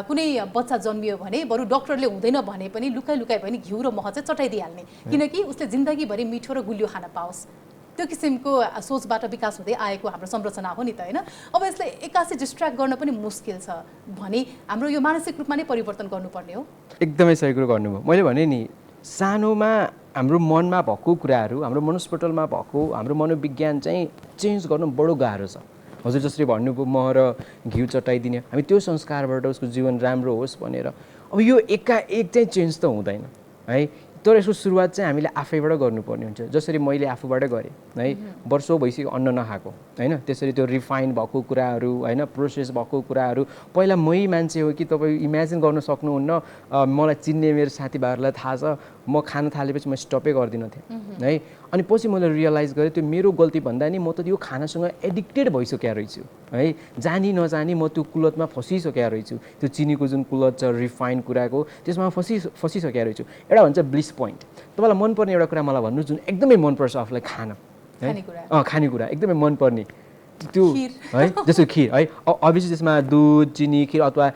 S1: कुनै बच्चा जन्मियो भने बरु डक्टरले हुँदैन भने पनि लुकाइ लुकाइ पनि घिउ र मह चाहिँ चटाइदिइहाल्ने, किनकि उसले जिन्दगीभरि मिठो र गुलियो खान पाओस्। त्यो किसिमको सोचबाट विकास हुँदै आएको हाम्रो संरचना हो नि त होइन। अब यसलाई एक्कासी डिस्ट्र्याक्ट गर्न पनि मुस्किल छ भने हाम्रो यो मानसिक रूपमा नै परिवर्तन गर्नुपर्ने हो।
S2: एकदमै सही कुरो गर्नुभयो। मैले भने नि सानोमा हाम्रो मनमा भएको कुराहरू, हाम्रो मनस्पटलमा भएको हाम्रो मनोविज्ञान चाहिँ चेन्ज गर्नु बडो गाह्रो छ। हजुर जसरी भन्नुभयो मह र घिउ चटाइदिने, हामी त्यो संस्कारबाट उसको जीवन राम्रो होस् भनेर, अब यो एकाएक चाहिँ चेन्ज त हुँदैन है। तर यसको सुरुवात चाहिँ हामीले आफैबाट गर्नुपर्ने हुन्छ। जसरी मैले आफूबाट गरेँ है, वर्षौँ भइसक्यो अन्न नखाएको होइन, त्यसरी त्यो रिफाइन भएको कुराहरू होइन, प्रोसेस भएको कुराहरू पहिला मै मान्छे हो कि तपाईँ इमेजिन गर्न सक्नुहुन्न। मलाई चिन्ने मेरो साथीभाइहरूलाई थाहा छ, म खान थालेपछि म स्टपै गर्दिनँ थिएँ है। अनि पछि मैले रियलाइज गरेँ त्यो मेरो गल्ती भन्दा नि म त यो खानासँग एडिक्टेड भइसकेको रहेछु है। जानी नजानी म त्यो कुलतमा फसिसकेको रहेछु। त्यो चिनीको जुन कुलत छ रिफाइन कुराको, त्यसमा फसिसकेको रहेछु। एउटा भन्छ ब्लिस पोइन्ट। तपाईँलाई मनपर्ने एउटा कुरा मलाई भन्नु जुन एकदमै मनपर्छ आफूलाई खान है, खानेकुरा एकदमै मनपर्ने त्यो है, जस्तो खिर है। अभियसली त्यसमा दुध चिनी खिर अथवा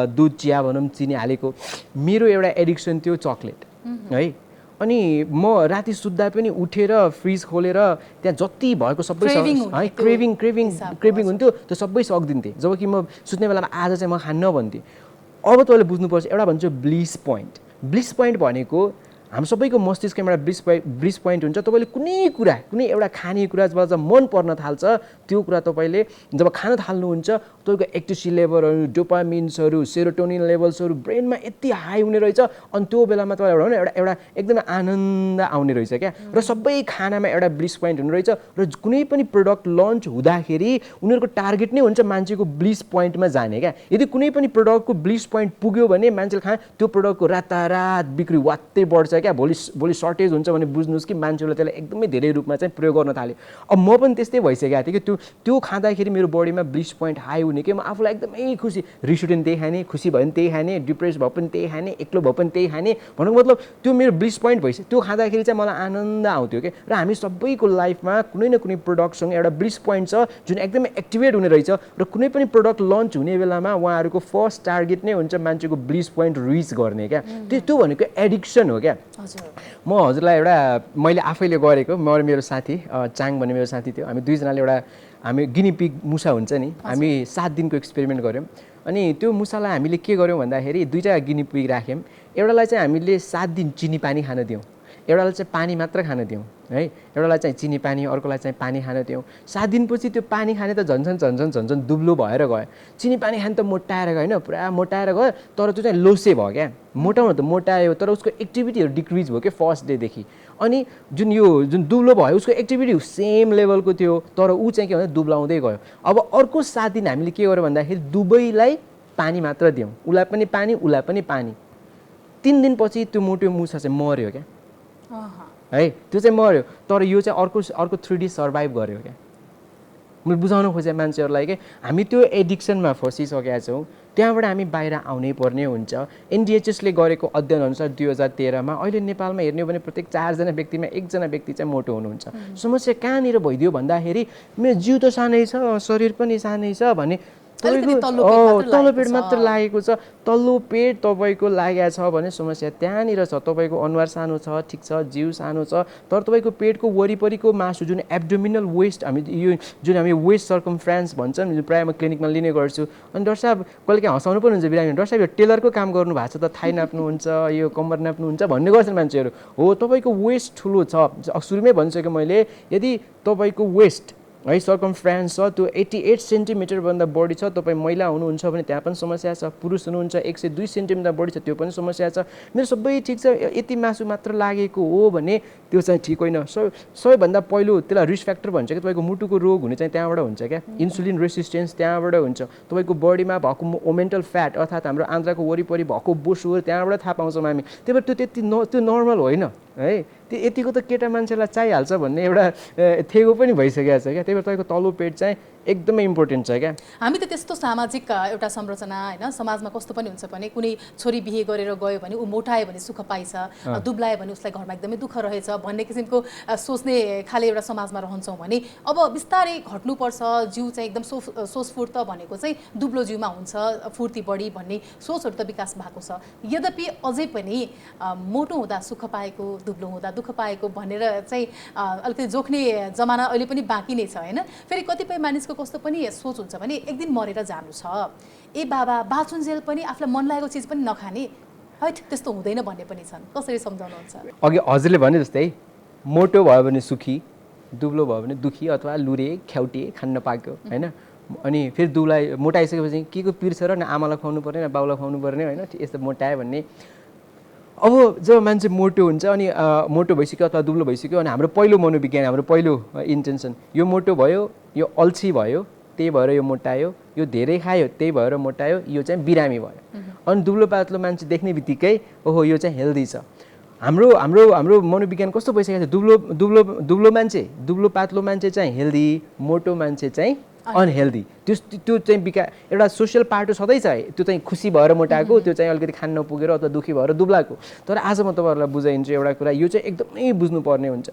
S2: दुध चिया भनौँ चिनी हालेको। मेरो एउटा एडिक्सन थियो चक्लेट है। अनि म राति सुत्दा पनि उठेर फ्रिज खोलेर त्यहाँ जति भएको सबै है क्रेभिङ हुन्थ्यो, त्यो सबै सकिदिन्थेँ। जब कि म सुत्ने बेलामा आज चाहिँ म खान्न भन्थेँ। अब तपाईँले बुझ्नुपर्छ एउटा भन्छ ब्लिस पोइन्ट। ब्लिस पोइन्ट भनेको हाम्रो सबैको मस्तिष्कमा एउटा ब्लिस पोइन्ट हुन्छ। तपाईँले कुनै कुरा कुनै एउटा खानेकुरा जब मन पर्न थाल्छ त्यो कुरा तपाईँले जब खान थाल्नुहुन्छ तपाईँको एक्टिसी लेभलहरू, डोपामिन्सहरू, सेरोटोनिन लेभल्सहरू ब्रेनमा यति हाई हुने रहेछ। अनि त्यो बेलामा तपाईँलाई एउटा एउटा एकदमै आनन्द आउने रहेछ क्या। र सबै खानामा एउटा ब्लिस पोइन्ट हुने रहेछ। र कुनै पनि प्रडक्ट लन्च हुँदाखेरि उनीहरूको टार्गेट नै हुन्छ मान्छेको ब्लिस पोइन्टमा जाने क्या। यदि कुनै पनि प्रडक्टको ब्लिस पोइन्ट पुग्यो भने मान्छेले खान त्यो प्रडक्टको रातारात बिक्री वात्तै बढ्छ क्या। भोलि सर्टेज हुन्छ भने बुझ्नुहोस् कि मान्छेले त्यसलाई एकदमै धेरै रूपमा चाहिँ प्रयोग गर्न थाल्यो। अब म पनि त्यस्तै भइसकेको थिएँ कि त्यो खाँदाखेरि मेरो बडीमा ब्लिस पोइन्ट हाई हुने कि म आफूलाई एकदमै खुसी, रिस उठ्यो भने त्यही खाने, खुसी भयो भने त्यही खाने, डिप्रेस भयो पनि त्यही खाने, एक्लो भयो पनि त्यही खाने। भन्नुको मतलब त्यो मेरो ब्लिस पोइन्ट भइसक्यो। त्यो खाँदाखेरि चाहिँ मलाई आनन्द आउँथ्यो कि। र हामी सबैको लाइफमा कुनै न कुनै प्रडक्टसँग एउटा ब्लिस पोइन्ट छ जुन एकदमै एक्टिभेट हुने रहेछ। र कुनै पनि प्रडक्ट लन्च हुने बेलामा उहाँहरूको फर्स्ट टार्गेट नै हुन्छ मान्छेको ब्लिस पोइन्ट रिच गर्ने क्या। त्यो भनेको एडिक्सन हो क्या। म हजुरलाई एउटा मैले आफैले गरेको, म र मेरो साथी चाङ भन्ने मेरो साथी थियो, हामी दुईजनाले एउटा हामी गिनीपिग मुसा हुन्छ नि, हामी 7 दिनको एक्सपेरिमेन्ट गऱ्यौँ। अनि त्यो मुसालाई हामीले के गर्यौँ भन्दाखेरि दुईवटा गिनीपिग राख्यौँ। एउटालाई चाहिँ हामीले 7 दिन चिनी पानी खान दियौँ, एउटालाई चाहिँ पानी मात्र खान दियौँ है। एउटालाई चाहिँ चिनी पानी, अर्कोलाई चाहिँ पानी खान दियौँ। 7 दिनपछि त्यो पानी खाने त झन्झन दुब्लो भएर गयो। चिनी पानी खाने त मोटाएर गयो होइन, पुरा मोटाएर गयो। तर त्यो चाहिँ लोसे भयो क्या। मोटाउनु त मोटायो तर उसको एक्टिभिटीहरू डिक्रिज भयो क्या फर्स्ट डेदेखि। अनि जुन दुब्लो भयो उसको एक्टिभिटी सेम लेभलको थियो, तर ऊ चाहिँ के भन्दा दुब्लाउँदै गयो। अब अर्को 7 दिन हामीले के गर्यौँ भन्दाखेरि दुवैलाई पानी मात्र दियौँ, उसलाई पनि पानी उसलाई पनि पानी। 3 दिनपछि त्यो मोटो मुसा चाहिँ मर्यो क्या है, त्यो चाहिँ मर्यो। तर यो चाहिँ अर्को 3 डे सर्भाइभ गर्यो क्या। मैले बुझाउन खोजेँ मान्छेहरूलाई कि हामी त्यो एडिक्सनमा फसिसकेका छौँ, त्यहाँबाट हामी बाहिर आउनै पर्ने हुन्छ। एनडिएचएसले गरेको अध्ययनअनुसार 2013मा अहिले नेपालमा हेर्ने हो भने प्रत्येक 4 जना व्यक्तिमा 1 जना व्यक्ति चाहिँ मोटो हुनुहुन्छ। समस्या कहाँनिर भइदियो भन्दाखेरि मेरो जिउ त सानै छ, शरीर पनि सानै छ भने तल्लो पेट मात्र लागेको छ। तल्लो पेट तपाईँको लागेको छ भने समस्या त्यहाँनिर छ। तपाईँको अनुहार सानो छ, ठिक छ, जिउ सानो छ, तर तपाईँको पेटको वरिपरिको मासु जुन एब्डोमिनल वेस्ट जुन हामी वेस्ट सर्कमफ्रेन्स भन्छौँ, जुन प्रायः म क्लिनिकमा लिने गर्छु। अनि डाक्टर साहब कहिले काहीँ हँसाउनु पनि हुन्छ बिरामी, डाक्टर साहब यो टेलरको काम गर्नु भएको छ त, थाई नाप्नुहुन्छ, यो कम्मर नाप्नुहुन्छ भन्ने गर्छन् मान्छेहरू। हो तपाईँको वेस्ट ठुलो छ। सुरुमै भनिसकेँ मैले, यदि तपाईँको वेस्ट है सर्कमफ्रेन्स छ त्यो 88 सेन्टिमिटरभन्दा बढी छ, तपाईँ महिला हुनुहुन्छ भने त्यहाँ पनि समस्या छ। पुरुष हुनुहुन्छ 102 सेन्टिमिटर बढी छ, त्यो पनि समस्या छ। मेरो सबै ठिक छ, यति मासु मात्र लागेको हो भने त्यो चाहिँ ठिक होइन। सबैभन्दा पहिलो त्यसलाई रिस्क फ्याक्टर भन्छ कि तपाईँको मुटुको रोग हुने चाहिँ त्यहाँबाट हुन्छ क्या। इन्सुलिन रेसिस्टेन्स त्यहाँबाट हुन्छ। तपाईँको बडीमा भएको मोमेन्टल फ्याट अर्थात् हाम्रो आन्द्राको वरिपरि भएको बोसोहरू त्यहाँबाट थाहा पाउँछौँ हामी। त्यही भएर त्यो नर्मल होइन है त्यो यतिको त केटा मान्छेलाई चाहिहाल्छ भन्ने एउटा थेगो पनि भइसकेको छ क्या। त्यही भएर तपाईँको तल्लो पेट चाहिँ एकदमै इम्पोर्टेन्ट छ क्या।
S1: हामी त त्यस्तो सामाजिक एउटा संरचना होइन, समाजमा कस्तो पनि हुन्छ भने कुनै छोरी बिहे गरेर गयो भने ऊ मोटायो भने सुख पाइछ, दुब्लायो भने उसलाई घरमा एकदमै दुःख रहेछ भन्ने किसिमको सोच्ने खाले एउटा समाजमा रहन्छौँ भने अब बिस्तारै घट्नुपर्छ, जिउ चाहिँ एकदम सोचफुर्त भनेको चाहिँ दुब्लो जिउमा हुन्छ, फुर्ती बढी भन्ने सोचहरू त विकास भएको छ। यद्यपि अझै पनि मोटो हुँदा सुख पाएको, दुब्लो हुँदा दुःख पाएको भनेर चाहिँ अलिकति जोख्ने जमाना अहिले पनि बाँकी नै छ होइन। फेरि कतिपय मानिसको कस्तो पनि सोच हुन्छ भने एक दिन मरेर जानु छ, ए बाबा बाँचुन्जेल पनि आफूलाई मन लागेको चिज पनि नखाने, हैट त्यस्तो हुँदैन भन्ने पनि छन्। कसरी सम्झाउनुहुन्छ?
S2: अघि हजुरले भने जस्तै मोटो भयो भने सुखी, दुब्लो भयो भने दुखी अथवा लुरे ख्याउटे खान नपाएको होइन। अनि फेरि मोटाइसकेपछि के को पिर्छ र न आमालाई खुवाउनु पर्ने न बाउलाई खुवाउनु पर्ने होइन, यस्तो मोटायो भन्ने। अब जब मान्छे मोटो हुन्छ अनि मोटो भइसक्यो अथवा दुब्लो भइसक्यो अनि हाम्रो पहिलो मनोविज्ञान, हाम्रो पहिलो इन्टेन्सन यो मोटो भयो, यो अल्छी भयो त्यही भएर यो मोटायो, यो धेरै खायो त्यही भएर मोटायो, यो चाहिँ बिरामी भयो। अनि दुब्लो पातलो मान्छे देख्ने बित्तिकै ओहो यो चाहिँ हेल्दी छ। हाम्रो हाम्रो हाम्रो मनोविज्ञान कस्तो भइसकेको छ, दुब्लो मान्छे, दुब्लो पातलो मान्छे चाहिँ हेल्दी, मोटो मान्छे चाहिँ अनहेल्दी। त्यो चाहिँ एउटा सोसियल पार्ट सधैँ छ, त्यो चाहिँ खुसी भएर मोटाएको, त्यो चाहिँ अलिकति खान नपुगेर अथवा दुःखी भएर दुब्लाएको। तर आज म तपाईँहरूलाई बुझाइदिन्छु एउटा कुरा, यो चाहिँ एकदमै बुझ्नुपर्ने हुन्छ।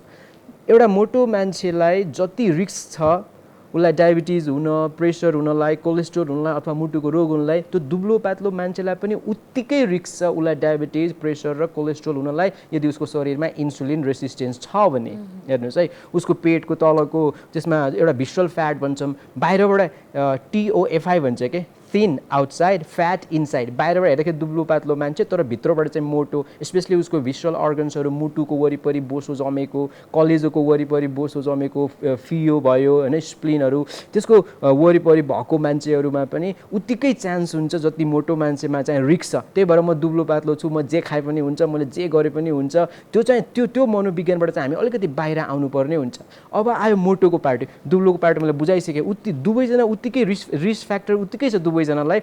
S2: एउटा मोटो मान्छेलाई जति रिस्क छ उसलाई डायबिटिज हुन, प्रेसर हुनलाई, कोलेस्ट्रोल हुनलाई अथवा मुटुको रोग हुनलाई, त्यो दुब्लो पातलो मान्छेलाई पनि उत्तिकै रिस्क छ उसलाई डायबिटिज, प्रेसर र कोलेस्ट्रोल हुनलाई यदि उसको शरीरमा इन्सुलिन रेसिस्टेन्स छ भने। हेर्नुहोस् है, उसको पेटको तलको त्यसमा एउटा भिस्रल फ्याट भन्छौँ, बाहिरबाट TOFI भन्छ के, थिन आउटसाइड फ्याट इनसाइड। बाहिरबाट हेर्दाखेरि दुब्लो पातलो मान्छे तर भित्रबाट चाहिँ मोटो, स्पेसली उसको भिस्रल अर्गन्सहरू मुटुको वरिपरि बोसो जमेको, कलेजोको वरिपरि बोसो जमेको, फियो भयो होइन, स्प्लिनहरू त्यसको वरिपरि भएको मान्छेहरूमा पनि उत्तिकै चान्स हुन्छ जति मोटो मान्छेमा चाहिँ रिस्क छ। त्यही भएर म दुब्लो पातलो छु, म जे खाए पनि हुन्छ, मैले जे गरे पनि हुन्छ, त्यो चाहिँ त्यो मनोविज्ञानबाट चाहिँ हामी अलिकति बाहिर आउनुपर्ने हुन्छ। अब आयो मोटोको पार्टी, दुब्लोको पार्टी मैले बुझाइसकेँ, दुवैजना उत्तिकै रिस्क फ्याक्टर उत्तिकै छ सबैजनालाई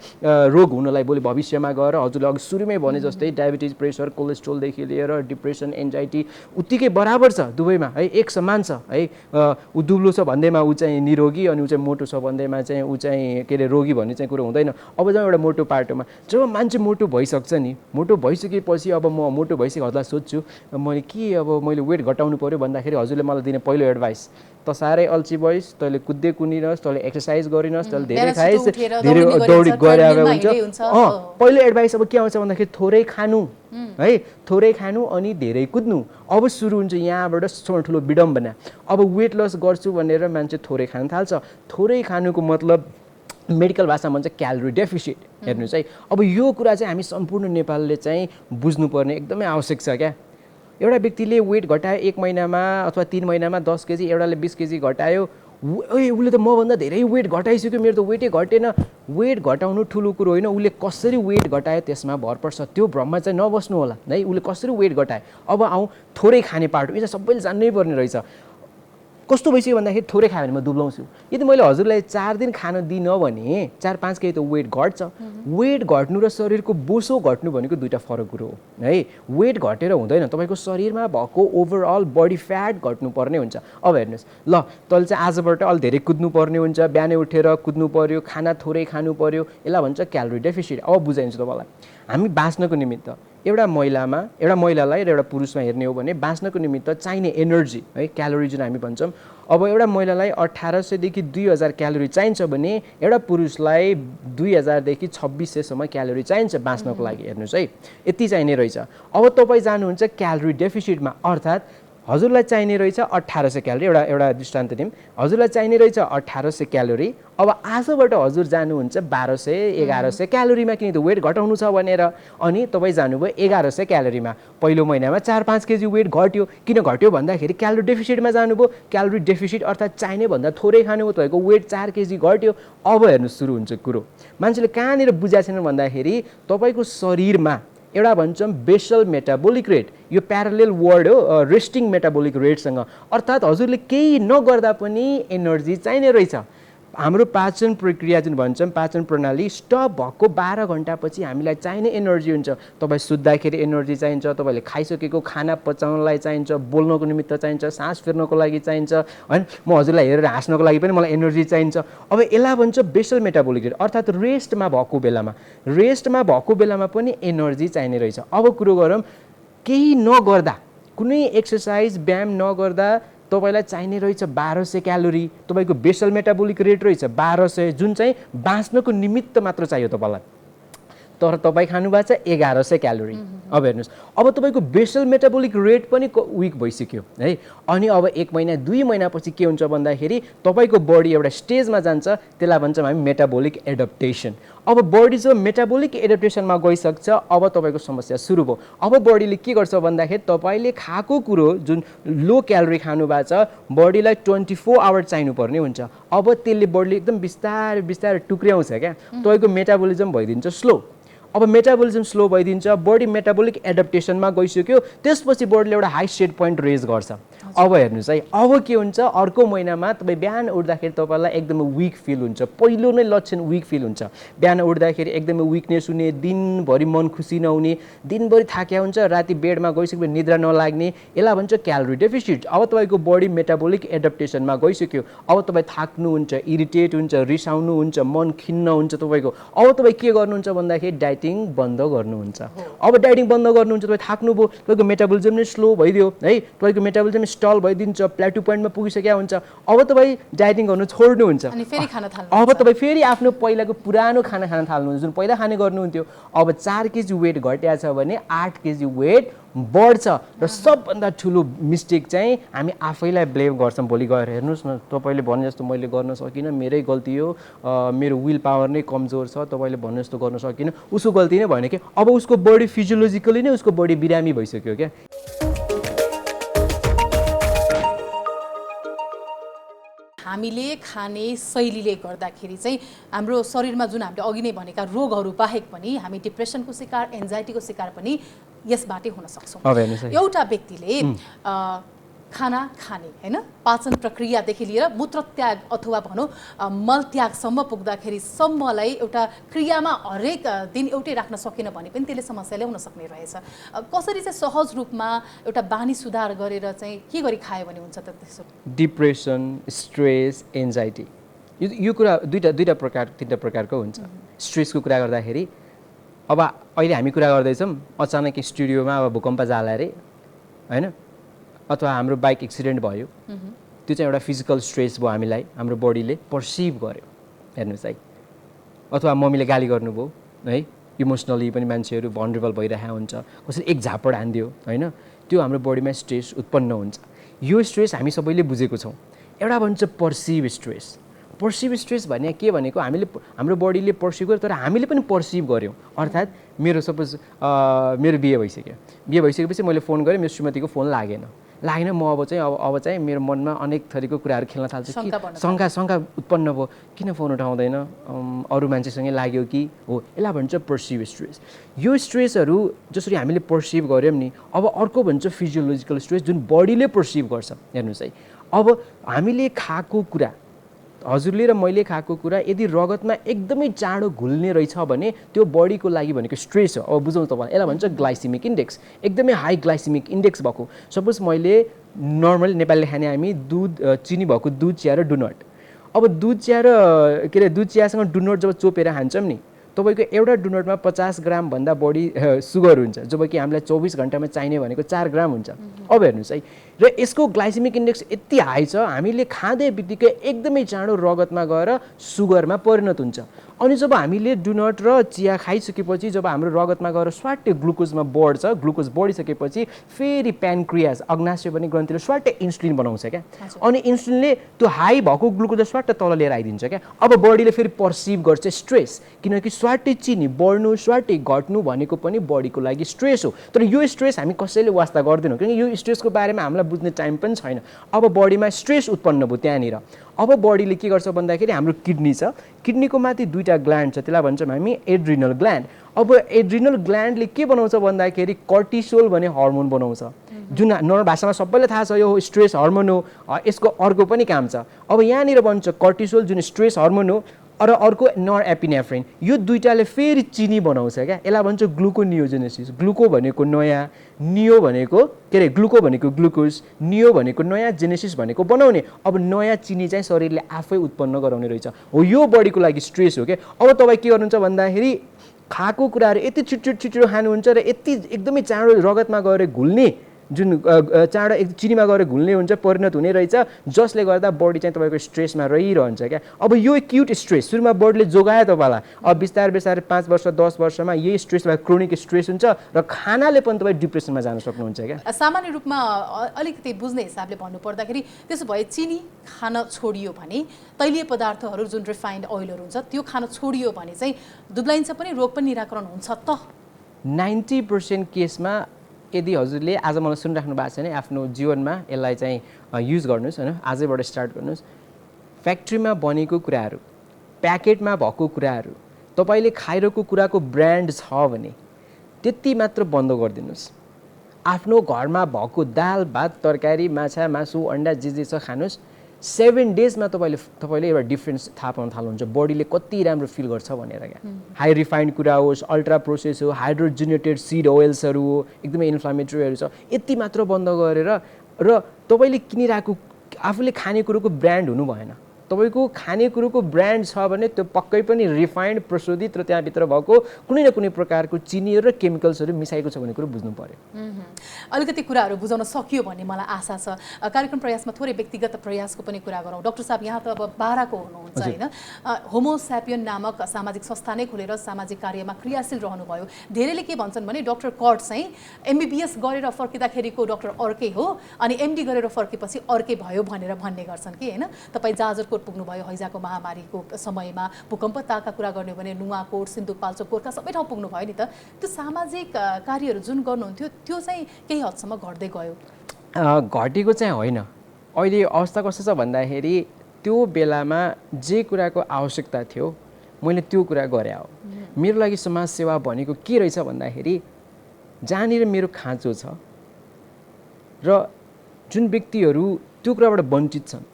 S2: रोग हुनलाई भोलि भविष्यमा गएर। हजुरले अघि सुरुमै भने जस्तै डायबिटिज, प्रेसर, कोलेस्ट्रोलदेखि लिएर डिप्रेसन, एन्जाइटी उत्तिकै बराबर छ दुवैमा है, एक समान छ है। ऊ दुब्लो छ भन्दैमा ऊ चाहिँ निरोगी अनि ऊ चाहिँ मोटो छ भन्दैमा चाहिँ ऊ चाहिँ के अरे रोगी भन्ने चाहिँ कुरो हुँदैन। अब जब एउटा मोटो पाटोमा जब मान्छे मोटो भइसक्छ नि, मोटो भइसकेपछि अब म मोटो भइसकेकोलाई सोध्छु मैले मैले वेट घटाउनु पऱ्यो भन्दाखेरि हजुरले मलाई दिने पहिलो एडभाइस, त साह्रै अल्छी भइस्, तैँले कुद्दै कुनिनस्, तैँले एक्सर्साइज गरिनस्, तैँले धेरै खाइस्, धेरै दौडी गरे हुन्छ। पहिलो एडभाइस अब के आउँछ भन्दाखेरि थोरै खानु है, थोरै खानु अनि धेरै कुद्नु। अब सुरु हुन्छ यहाँबाट ठुलो विडम्बना। अब वेट लस गर्छु भनेर मान्छे थोरै खान थाल्छ। थोरै खानुको मतलब मेडिकल भाषामा भन्छ क्यालोरी डेफिसिट। हेर्नुहोस् है, अब यो कुरा चाहिँ हामी सम्पूर्ण नेपालले चाहिँ बुझ्नुपर्ने एकदमै आवश्यक छ क्या। एउटा व्यक्तिले वेट घटायो 1 महिनामा अथवा 3 महिनामा 10 केजी, एउटाले 20 केजी घटायो, उसले त मभन्दा धेरै वेट घटाइसक्यो, मेरो त वेटै घटेन। वेट घटाउनु ठुलो कुरो होइन, उसले कसरी वेट घटायो त्यसमा भर पर्छ। त्यो भ्रममा चाहिँ नबस्नु होला है, उसले कसरी वेट घटायो। अब थोरै खाने पार्ट, यो चाहिँ सबैले जान्नै पर्ने रहेछ। कस्तो भइसक्यो भन्दाखेरि थोरै खायो भने म दुब्लाउँछु। यदि मैले हजुरलाई 4 दिन खान दिइनँ भने 4-5 केजी त वेट घट्छ। वेट घट्नु र शरीरको बोसो घट्नु भनेको दुईवटा फरक कुरो हो है। वेट घटेर हुँदैन, तपाईँको शरीरमा भएको ओभरअल बडी फ्याट घट्नुपर्ने हुन्छ। अब हेर्नुहोस् ल, तैँले चाहिँ आजबाट अलि धेरै कुद्नु पर्ने हुन्छ, बिहानै उठेर कुद्नु पर्यो, खाना थोरै खानु पर्यो, यसलाई भन्छ क्यालोरी डेफिसिट। अब बुझाइदिन्छु तपाईँलाई। हामी बाँच्नको निमित्त एउटा महिलालाई र एउटा पुरुषमा हेर्ने हो भने बाँच्नको निमित्त चाहिने एनर्जी है, क्यालोरी जुन हामी भन्छौँ, अब एउटा महिलालाई 1800 देखि 2000 क्यालोरी चाहिन्छ भने एउटा पुरुषलाई 2000 देखि 2600सम्म क्यालोरी चाहिन्छ बाँच्नको लागि। हेर्नुहोस् है, यति चाहिने रहेछ। अब तपाईँ जानुहुन्छ क्यालोरी डेफिसिटमा, अर्थात् हजुरलाई चाहिने रहेछ 1800 क्यालोरी। एउटा दृष्टान्त दिउँ, हजुरलाई चाहिने रहेछ 1800 क्यालोरी। अब आजबाट हजुर जानुहुन्छ 1200-1100 क्यालोरीमा, किन त वेट घटाउनु छ भनेर। अनि तपाईँ जानुभयो 1100 क्यालोरीमा। पहिलो महिनामा 4-5 केजी वेट घट्यो। किन घट्यो भन्दाखेरि क्यालोरी डेफिसिटमा जानुभयो। क्यालोरी डेफिसिट अर्थात् चाहिने भन्दा थोरै खानुभयो, तपाईँको वेट 4 केजी घट्यो। अब हेर्नु सुरु हुन्छ कुरो, मान्छेले कहाँनिर बुझाएको छैन भन्दाखेरि तपाईँको शरीरमा एउटा भन्छौँ बेसल मेटाबोलिक रेट, यो प्यारालेल वर्ड हो रेस्टिङ मेटाबोलिक रेटसँग। अर्थात् हजुरले केही नगर्दा पनि एनर्जी चाहिने रहेछ। हाम्रो पाचन प्रक्रिया जुन भन्छौँ पाचन प्रणाली स्टप भएको 12 घन्टापछि हामीलाई चाहिने एनर्जी हुन्छ। तपाईँ सुत्दाखेरि एनर्जी चाहिन्छ, तपाईँले खाइसकेको खाना पचाउनलाई चाहिन्छ, बोल्नको निमित्त चाहिन्छ, सास फेर्नको लागि चाहिन्छ हैन। म हजुरलाई हेरेर हाँस्नको लागि पनि मलाई एनर्जी चाहिन्छ। अब यसलाई भन्छ बेसल मेटाबोलिक रेट, अर्थात् रेस्टमा भएको बेलामा पनि एनर्जी चाहिने रहेछ। अब कुरो गरौँ केही नगर्दा, कुनै एक्सर्साइज व्यायाम नगर्दा तपाईलाई चाहिने रहेछ 1200 क्यालोरी, तपाईँको बेसल मेटाबोलिक रेट रहेछ 1200, जुन चाहिँ बाँच्नको निमित्त मात्र चाहियो तपाईँलाई, तर तपाईँ खानुभएको छ 1100 क्यालोरी। अब हेर्नुहोस्, अब तपाईँको बेसल मेटाबोलिक रेट पनि विक भइसक्यो है। अनि अब 1 महिना 2 महिनापछि के हुन्छ भन्दाखेरि तपाईँको बडी एउटा स्टेजमा जान्छ, त्यसलाई भन्छौँ हामी मेटाबोलिक एडप्टेसन। अब बडी जब मेटाबोलिक एडप्टेसनमा गइसक्छ, अब तपाईँको समस्या सुरु भयो। अब बडीले के गर्छ भन्दाखेरि तपाईँले खाएको कुरो जुन लो क्यालोरी खानुभएको छ, बडीलाई 24 आवर चाहिनुपर्ने हुन्छ। अब त्यसले बडीले एकदम बिस्तारै बिस्तारै टुक्र्याउँछ क्या, तपाईँको मेटाबोलिजम भइदिन्छ स्लो। अब मेटाबोलिजम स्लो भइदिन्छ, बडी मेटाबोलिक एडप्टेसनमा गइसक्यो, त्यसपछि बडीले एउटा हाई सेट पोइन्ट रेज गर्छ। अब हेर्नुहोस् है, अब के हुन्छ, अर्को महिनामा तपाईँ बिहान उठ्दाखेरि तपाईँलाई एकदमै विक फिल हुन्छ। पहिलो नै लक्षण विक फिल हुन्छ, बिहान उठ्दाखेरि एकदमै विकनेस हुने, दिनभरि मन खुसी नहुने, दिनभरि थाक्या हुन्छ, राति बेडमा गइसकेपछि निद्रा नलाग्ने, यसलाई भन्छ क्यालोरी डेफिसिट। अब तपाईँको बडी मेटाबोलिक एडप्टेसनमा गइसक्यो, अब तपाईँ थाक्नुहुन्छ, इरिटेट हुन्छ, रिसाउनुहुन्छ, मन खिन्न हुन्छ तपाईँको। अब तपाईँ के गर्नुहुन्छ भन्दाखेरि डाइटिङ बन्द गर्नुहुन्छ। अब डाइटिङ बन्द गर्नुहुन्छ, तपाईँ थाक्नुभयो, तपाईँको मेटाबोलिजम नै स्लो भइदियो है, तपाईँको मेटाबोलिजम स्टल भइदिन्छ, प्लेटु पोइन्टमा पुगिसकेका हुन्छ। अब तपाईँ डाइटिङ गर्नु छोड्नुहुन्छ,
S1: अनि फेरि खाना थाल्नु।
S2: अब तपाईँ फेरि आफ्नो पहिलाको पुरानो खाना खान थाल्नुहुन्छ, जुन पहिला खाने गर्नुहुन्थ्यो। अब 4 केजी वेट घट्या छ भने 8 केजी वेट बढ्छ। र सबभन्दा ठुलो मिस्टेक चाहिँ हामी आफैलाई ब्लेम गर्छौँ। भोलि गएर हेर्नुहोस् न, तपाईँले भने जस्तो मैले गर्न सकिनँ, मेरै गल्ती हो, मेरो विल पावर नै कमजोर छ, तपाईँले भने जस्तो गर्न सकिनँ, उसको गल्ती नै भएन कि। अब उसको बडी फिजियोलोजिकली नै उसको बडी बिरामी भइसक्यो क्या।
S1: हामीले खाने शैलीले गर्दाखेरि चाहिँ हाम्रो शरीरमा जुन हामीले अघि नै भनेका रोगहरू बाहेक पनि हामी डिप्रेसनको शिकार, एन्जाइटीको शिकार पनि यसबाटै हुन सक्छौँ। एउटा व्यक्तिले खाना खाने हैन, पाचन प्रक्रियादेखि लिएर मूत्रत्याग अथवा भनौँ मलत्यागसम्म पुग्दाखेरि सम्मलाई एउटा क्रियामा हरेक दिन एउटै राख्न सकेन भने पनि त्यसले समस्या ल्याउन सक्ने रहेछ। कसरी चाहिँ सहज रूपमा एउटा बानी सुधार गरेर चाहिँ के गरी खायो भने हुन्छ त त्यसो?
S2: डिप्रेसन, स्ट्रेस, एन्जाइटी, यो कुरा दुईटा प्रकार 3टा प्रकारको हुन्छ। स्ट्रेसको कुरा गर्दाखेरि अब अहिले हामी कुरा गर्दैछौँ, अचानक स्टुडियोमा अब भूकम्प जाला अरे हैन, अथवा हाम्रो बाइक एक्सिडेन्ट भयो, त्यो चाहिँ एउटा फिजिकल स्ट्रेस भयो, हामीलाई हाम्रो बडीले पर्सिभ गर्यो। हेर्नुहोस् है, अथवा मम्मीले गाली गर्नुभयो है, इमोसनली पनि मान्छेहरू भनरेबल भइरहेको हुन्छ, कसैले एक झापड हानिदियो हैन, त्यो हाम्रो बडीमा स्ट्रेस उत्पन्न हुन्छ। यो स्ट्रेस हामी सबैले बुझेको छौँ। एउटा भन्छ पर्सिभ स्ट्रेस। पर्सिभ स्ट्रेस भने के भनेको हामीले हाम्रो बडीले पर्सिभ गर्यो, तर हामीले पनि पर्सिभ गऱ्यौँ। अर्थात् मेरो सपोज मेरो बिहे भइसकेपछि मैले फोन गरेँ, मेरो श्रीमतीको फोन लागेन, म अब चाहिँ मेरो मनमा अनेक थरीको कुराहरू खेल्न थाल्छ, शङ्का उत्पन्न भयो, किन फोन उठाउँदैन, अरू मान्छेसँगै लाग्यो कि हो, यसलाई भन्छ पर्सिभ स्ट्रेस। यो स्ट्रेसहरू जसरी हामीले पर्सिभ गऱ्यौँ नि, अब अर्को भन्छ फिजियोलोजिकल स्ट्रेस, जुन बडीले पर्सिभ गर्छ। हेर्नुहोस् है, अब हामीले खाएको कुरा, हजुरले र मैले खाएको कुरा यदि रगतमा एकदमै चाँडो घुल्ने रहेछ भने त्यो बडीको लागि भनेको स्ट्रेस हो। अब बुझौँ तपाईँ, यसलाई भन्छ ग्लाइसेमिक इन्डेक्स, एकदमै हाई ग्लाइसेमिक इन्डेक्स भएको। सपोज मैले नर्मली नेपालीले खाने हामी चिनी भएको दुध चिया र डुनट, अब दुध चियासँग डुनट जब चोपेर खान्छौँ नि, तपाईँको एउटा डुनटमा 50 ग्रामभन्दा बढी सुगर हुन्छ, जबकि हामीलाई 24 घन्टामा चाहिने भनेको 4 ग्राम हुन्छ। अब हेर्नुहोस् है, र यसको ग्लाइसेमिक इन्डेक्स यति हाई छ, हामीले खाँदै बित्तिकै एकदमै चाँडो रगतमा गएर सुगरमा परिणत हुन्छ। अनि जब हामीले डुनट र चिया खाइसकेपछि जब हाम्रो रगतमा गएर स्वाट्टै ग्लुकोजमा बढ्छ, ग्लुकोज बढिसकेपछि फेरि प्यानक्रियाज, अग्नाशय भन्ने ग्रन्थीले स्वाट्टै इन्सुलिन बनाउँछ क्या, अनि इन्सुलिनले त्यो हाई भएको ग्लुकोजलाई स्वाट्टै तल लिएर आइदिन्छ क्या। अब बडीले फेरि पर्सिभ गर्छ स्ट्रेस, किनकि स्वाट्टै चिनी बढ्नु स्वाट्टै घट्नु भनेको पनि बडीको लागि स्ट्रेस हो। तर यो स्ट्रेस हामी कसैले वास्ता गर्दैनौँ, किनकि यो स्ट्रेसको बारेमा हामीलाई बुझ्ने टाइम पनि छैन। अब बडीमा स्ट्रेस उत्पन्न भयो त्यहाँनिर। अब बडीले के गर्छ भन्दाखेरि हाम्रो किडनी छ, किडनीको माथि 2 दुईटा ग्ल्यान्ड छ, त्यसलाई भन्छौँ हामी एड्रिनल ग्ल्यान्ड। अब एड्रिनल ग्ल्यान्डले के बनाउँछ भन्दाखेरि कर्टिसोल भन्ने हर्मोन बनाउँछ, जुन नर्मल भाषामा सबैलाई थाहा छ यो स्ट्रेस हर्मोन हो। यसको अर्को पनि काम छ। अब यहाँनिर भन्छ कर्टिसोल जुन स्ट्रेस हर्मोन हो, र अर्को नोरएपिनेफ्रिन, यो दुईटाले फेरि चिनी बनाउँछ क्या, यसलाई भन्छ ग्लुकोनियोजेनेसिस। ग्लुको भनेको नयाँ, नियो भनेको के अरे ग्लुको भनेको ग्लुकोज, नियो भनेको नयाँ, जेनेसिस भनेको बनाउने। अब नयाँ चिनी चाहिँ शरीरले आफै उत्पन्न गराउने रहेछ, हो यो बडीको लागि स्ट्रेस हो क्या। अब तपाईँ के गर्नुहुन्छ भन्दाखेरि खाएको कुराहरू यति छिटो खानुहुन्छ र यति एकदमै चाँडो रगतमा गएर घुल्ने, जुन चाँडो चिनीमा गएर घुल्ने हुन्छ, परिणत हुने रहेछ, जसले गर्दा बडी चाहिँ तपाईँको स्ट्रेसमा रहिरहन्छ क्या। अब यो एक्युट स्ट्रेस सुरुमा बडीले जोगायो तपाईँलाई, अब बिस्तारै 5 वर्ष 10 वर्षमा यही स्ट्रेस वा क्रोनिक स्ट्रेस हुन्छ र खानाले पनि तपाईँ डिप्रेसनमा जान सक्नुहुन्छ क्या।
S1: सामान्य रूपमा अलिकति बुझ्ने हिसाबले भन्नुपर्दाखेरि त्यसो भए चिनी खान छोडियो भने, तैलीय पदार्थहरू जुन रिफाइन्ड ओइलहरू हुन्छ त्यो खान छोडियो भने चाहिँ दुब्लाइन्छ पनि, रोग पनि निराकरण हुन्छ त?
S2: 90% केसमा यदि हजुरले आज मलाई सुनिराख्नु भएको छ भने आफ्नो जीवनमा यसलाई चाहिँ युज गर्नुहोस् होइन, आजैबाट स्टार्ट गर्नुहोस्। फ्याक्ट्रीमा बनेको कुराहरू, प्याकेटमा भएको कुराहरू, तपाईँले खाइरहेको कुराको ब्रान्ड छ भने त्यति मात्र बन्द गरिदिनुहोस्। आफ्नो घरमा भएको दाल भात तरकारी माछा मासु अन्डा जे छ खानुहोस्। 7 डेजमा तपाईँले एउटा डिफ्रेन्स थाहा पाउन थाल्नुहुन्छ, बडीले कति राम्रो फिल गर्छ भनेर क्या। हाई रिफाइन्ड कुरा होस्, अल्ट्रा प्रोसेस हो, हाइड्रोजिनेटेड सिड ओइल्सहरू हो, एकदमै इन्फ्लामेटरीहरू छ, यति मात्र बन्द गरेर र तपाईँले किनिरहेको आफूले खानेकुरोको ब्रान्ड हुनु भएन। तपाईँको खानेकुरोको ब्रान्ड छ भने त्यो पक्कै पनि रिफाइन्ड, प्रशोधित र त्यहाँभित्र भएको कुनै न कुनै प्रकारको चिनीहरू र केमिकल्सहरू मिसाएको छ भन्ने कुरो बुझ्नु पर्यो।
S1: अलिकति कुराहरू बुझाउन सकियो भन्ने मलाई आशा छ। कार्यक्रम प्रयासमा थोरै व्यक्तिगत प्रयासको पनि कुरा गरौँ। डाक्टर साहब, यहाँ त अब बाह्रको हुनुहुन्छ होइन, होमोस्यापियन नामक सामाजिक संस्था नै खोलेर सामाजिक कार्यमा क्रियाशील रहनुभयो। धेरैले के भन्छन् भने डाक्टर कट चाहिँ MBBS गरेर फर्किँदाखेरिको डाक्टर अर्कै हो अनि MD गरेर फर्केपछि अर्कै भयो भनेर भन्ने गर्छन् कि होइन। तपाईँ जाजरकोट पुग्नुभयो हैजाको महामारीको समयमा, भूकम्पताका कुरा गर्ने भने नुवाकोट, सिन्धुपाल्चोक, गोर्खा सबै ठाउँ पुग्नुभयो नि त। त्यो सामाजिक कार्यहरू जुन गर्नुहुन्थ्यो त्यो चाहिँ केही हदसम्म घट्दै गयो?
S2: घटेको चाहिँ होइन। अहिले अवस्था कस्तो छ भन्दाखेरि त्यो बेलामा जे कुराको आवश्यकता थियो मैले त्यो कुरा गरेँ हो। मेरो लागि समाजसेवा भनेको के रहेछ भन्दाखेरि जहाँनिर मेरो खाँचो छ र जुन व्यक्तिहरू त्यो कुराबाट वञ्चित छन्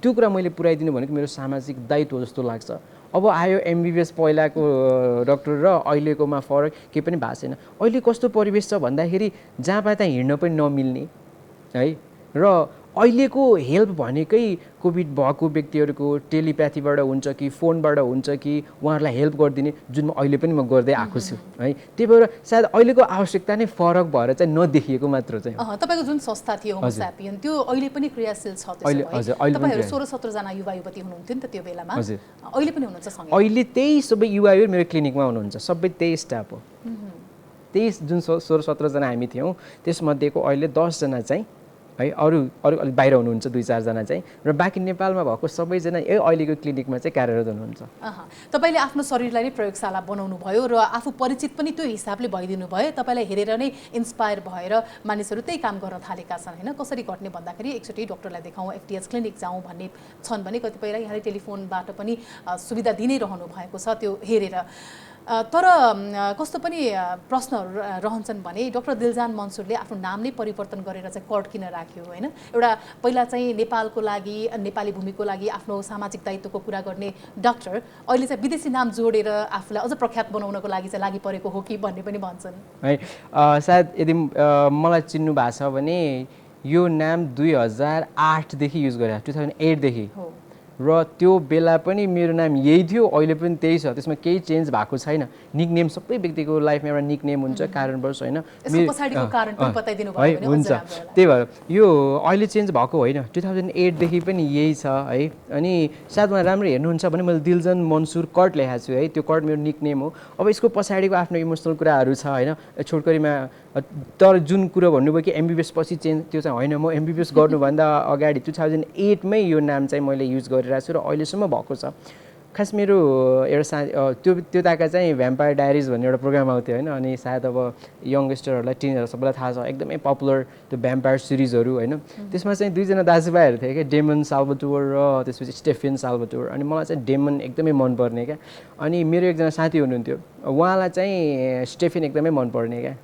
S2: त्यो कुरा मैले पुर्याइदिनु भनेको मेरो सामाजिक दायित्व जस्तो लाग्छ। अब आयो MBBS पहिलाको डक्टर र अहिलेकोमा फरक केही पनि भएको छैन। अहिले कस्तो परिवेश छ भन्दाखेरि जहाँ पाए त्यहाँ हिँड्न पनि नमिल्ने है, र अहिलेको हेल्प भनेकै कोभिड भएको व्यक्तिहरूको टेलिप्याथीबाट हुन्छ कि फोनबाट हुन्छ कि उहाँहरूलाई हेल्प गरिदिने, जुन अहिले पनि म गर्दै आएको छु है। त्यही भएर सायद अहिलेको आवश्यकता नै फरक भएर चाहिँ नदेखिएको मात्र चाहिँ।
S1: तपाईँको जुन संस्था थियो होमोस्यापियन त्यो अहिले पनि क्रियाशील छ? तपाईँहरू 16-17 जना युवा युवती हुनुहुन्थ्यो नि त त्यो बेलामा, अहिले पनि हुनुहुन्छ सँगै? अहिले
S2: त्यही सबै युवाहरू मेरो क्लिनिकमा हुनुहुन्छ, सबै त्यही स्टाफ हो। त्यही जुन 16-17 जना हामी थियौँ त्यसमध्येको अहिले 10 जना चाहिँ है, अरू अलिक बाहिर हुनुहुन्छ 2-4 जना चाहिँ, र बाँकी नेपालमा भएको सबैजना अहिलेको क्लिनिकमा चाहिँ कार्यरत हुनुहुन्छ।
S1: तपाईँले आफ्नो शरीरलाई नै प्रयोगशाला बनाउनु भयो र आफू परिचित पनि त्यो हिसाबले भइदिनु भयो। तपाईँलाई हेरेर नै इन्स्पायर भएर मानिसहरू त्यही काम गर्न थालेका छन् होइन। कसरी घट्ने भन्दाखेरि एकचोटि डक्टरलाई देखाउँ, FTH क्लिनिक जाउँ भन्ने छन् भने कतिपयलाई यहाँले टेलिफोनबाट पनि सुविधा दिनै रहनु भएको छ त्यो हेरेर। तर कस्तो पनि प्रश्नहरू रहन्छन् भने डाक्टर दिलजान मन्सुरले आफ्नो नाम नै परिवर्तन गरेर चाहिँ कट किन राख्यो होइन। एउटा पहिला चाहिँ नेपालको लागि, नेपाली भूमिको लागि आफ्नो सामाजिक दायित्वको कुरा गर्ने डाक्टर अहिले चाहिँ विदेशी नाम जोडेर आफूलाई अझ प्रख्यात बनाउनको लागि चाहिँ लागि परेको हो कि भन्ने पनि भन्छन्
S2: है। सायद यदि मलाई चिन्नु भएको छ भने यो नाम 2008 देखि युज गरेँ, 2008 देखि, र त्यो बेला पनि मेरो नाम यही थियो, अहिले पनि त्यही छ, त्यसमा केही चेन्ज भएको छैन। निकनेम सबै व्यक्तिको लाइफमा एउटा निकनेम हुन्छ, कारणवश होइन
S1: हुन्छ।
S2: त्यही भएर यो अहिले चेन्ज भएको होइन, 2008 देखि पनि यही छ है। अनि सायद उहाँ राम्रो हेर्नुहुन्छ भने मैले दिलजन मन्सुर कट लेखाएको छु है, त्यो कट मेरो निकनेम हो। अब यसको पछाडिको आफ्नो इमोसनल कुराहरू छ होइन, छोटकरीमा। तर जुन कुरो भन्नुभयो कि MBBS पछि चेन्ज, त्यो चाहिँ होइन। म MBBS गर्नुभन्दा अगाडि 2008 मै यो नाम चाहिँ मैले युज गरिरहेको छु र अहिलेसम्म भएको छ। खास मेरो एउटा त्यो ताका चाहिँ भ्याम्पायर डायरिज भन्ने एउटा प्रोग्राम आउँथ्यो होइन अनि सायद अब यङ्गस्टरहरूलाई टिनहरू सबैलाई थाहा छ एकदमै पपुलर त्यो भ्याम्पायर सिरिजहरू होइन त्यसमा चाहिँ दुईजना दाजुभाइहरू थिए क्या डेमन साल्बाटोर र त्यसपछि स्टेफेन साल्बाटोर अनि मलाई चाहिँ डेमन एकदमै मनपर्ने क्या अनि मेरो एकजना साथी हुनुहुन्थ्यो उहाँलाई चाहिँ स्टेफेन एकदमै मनपर्ने क्या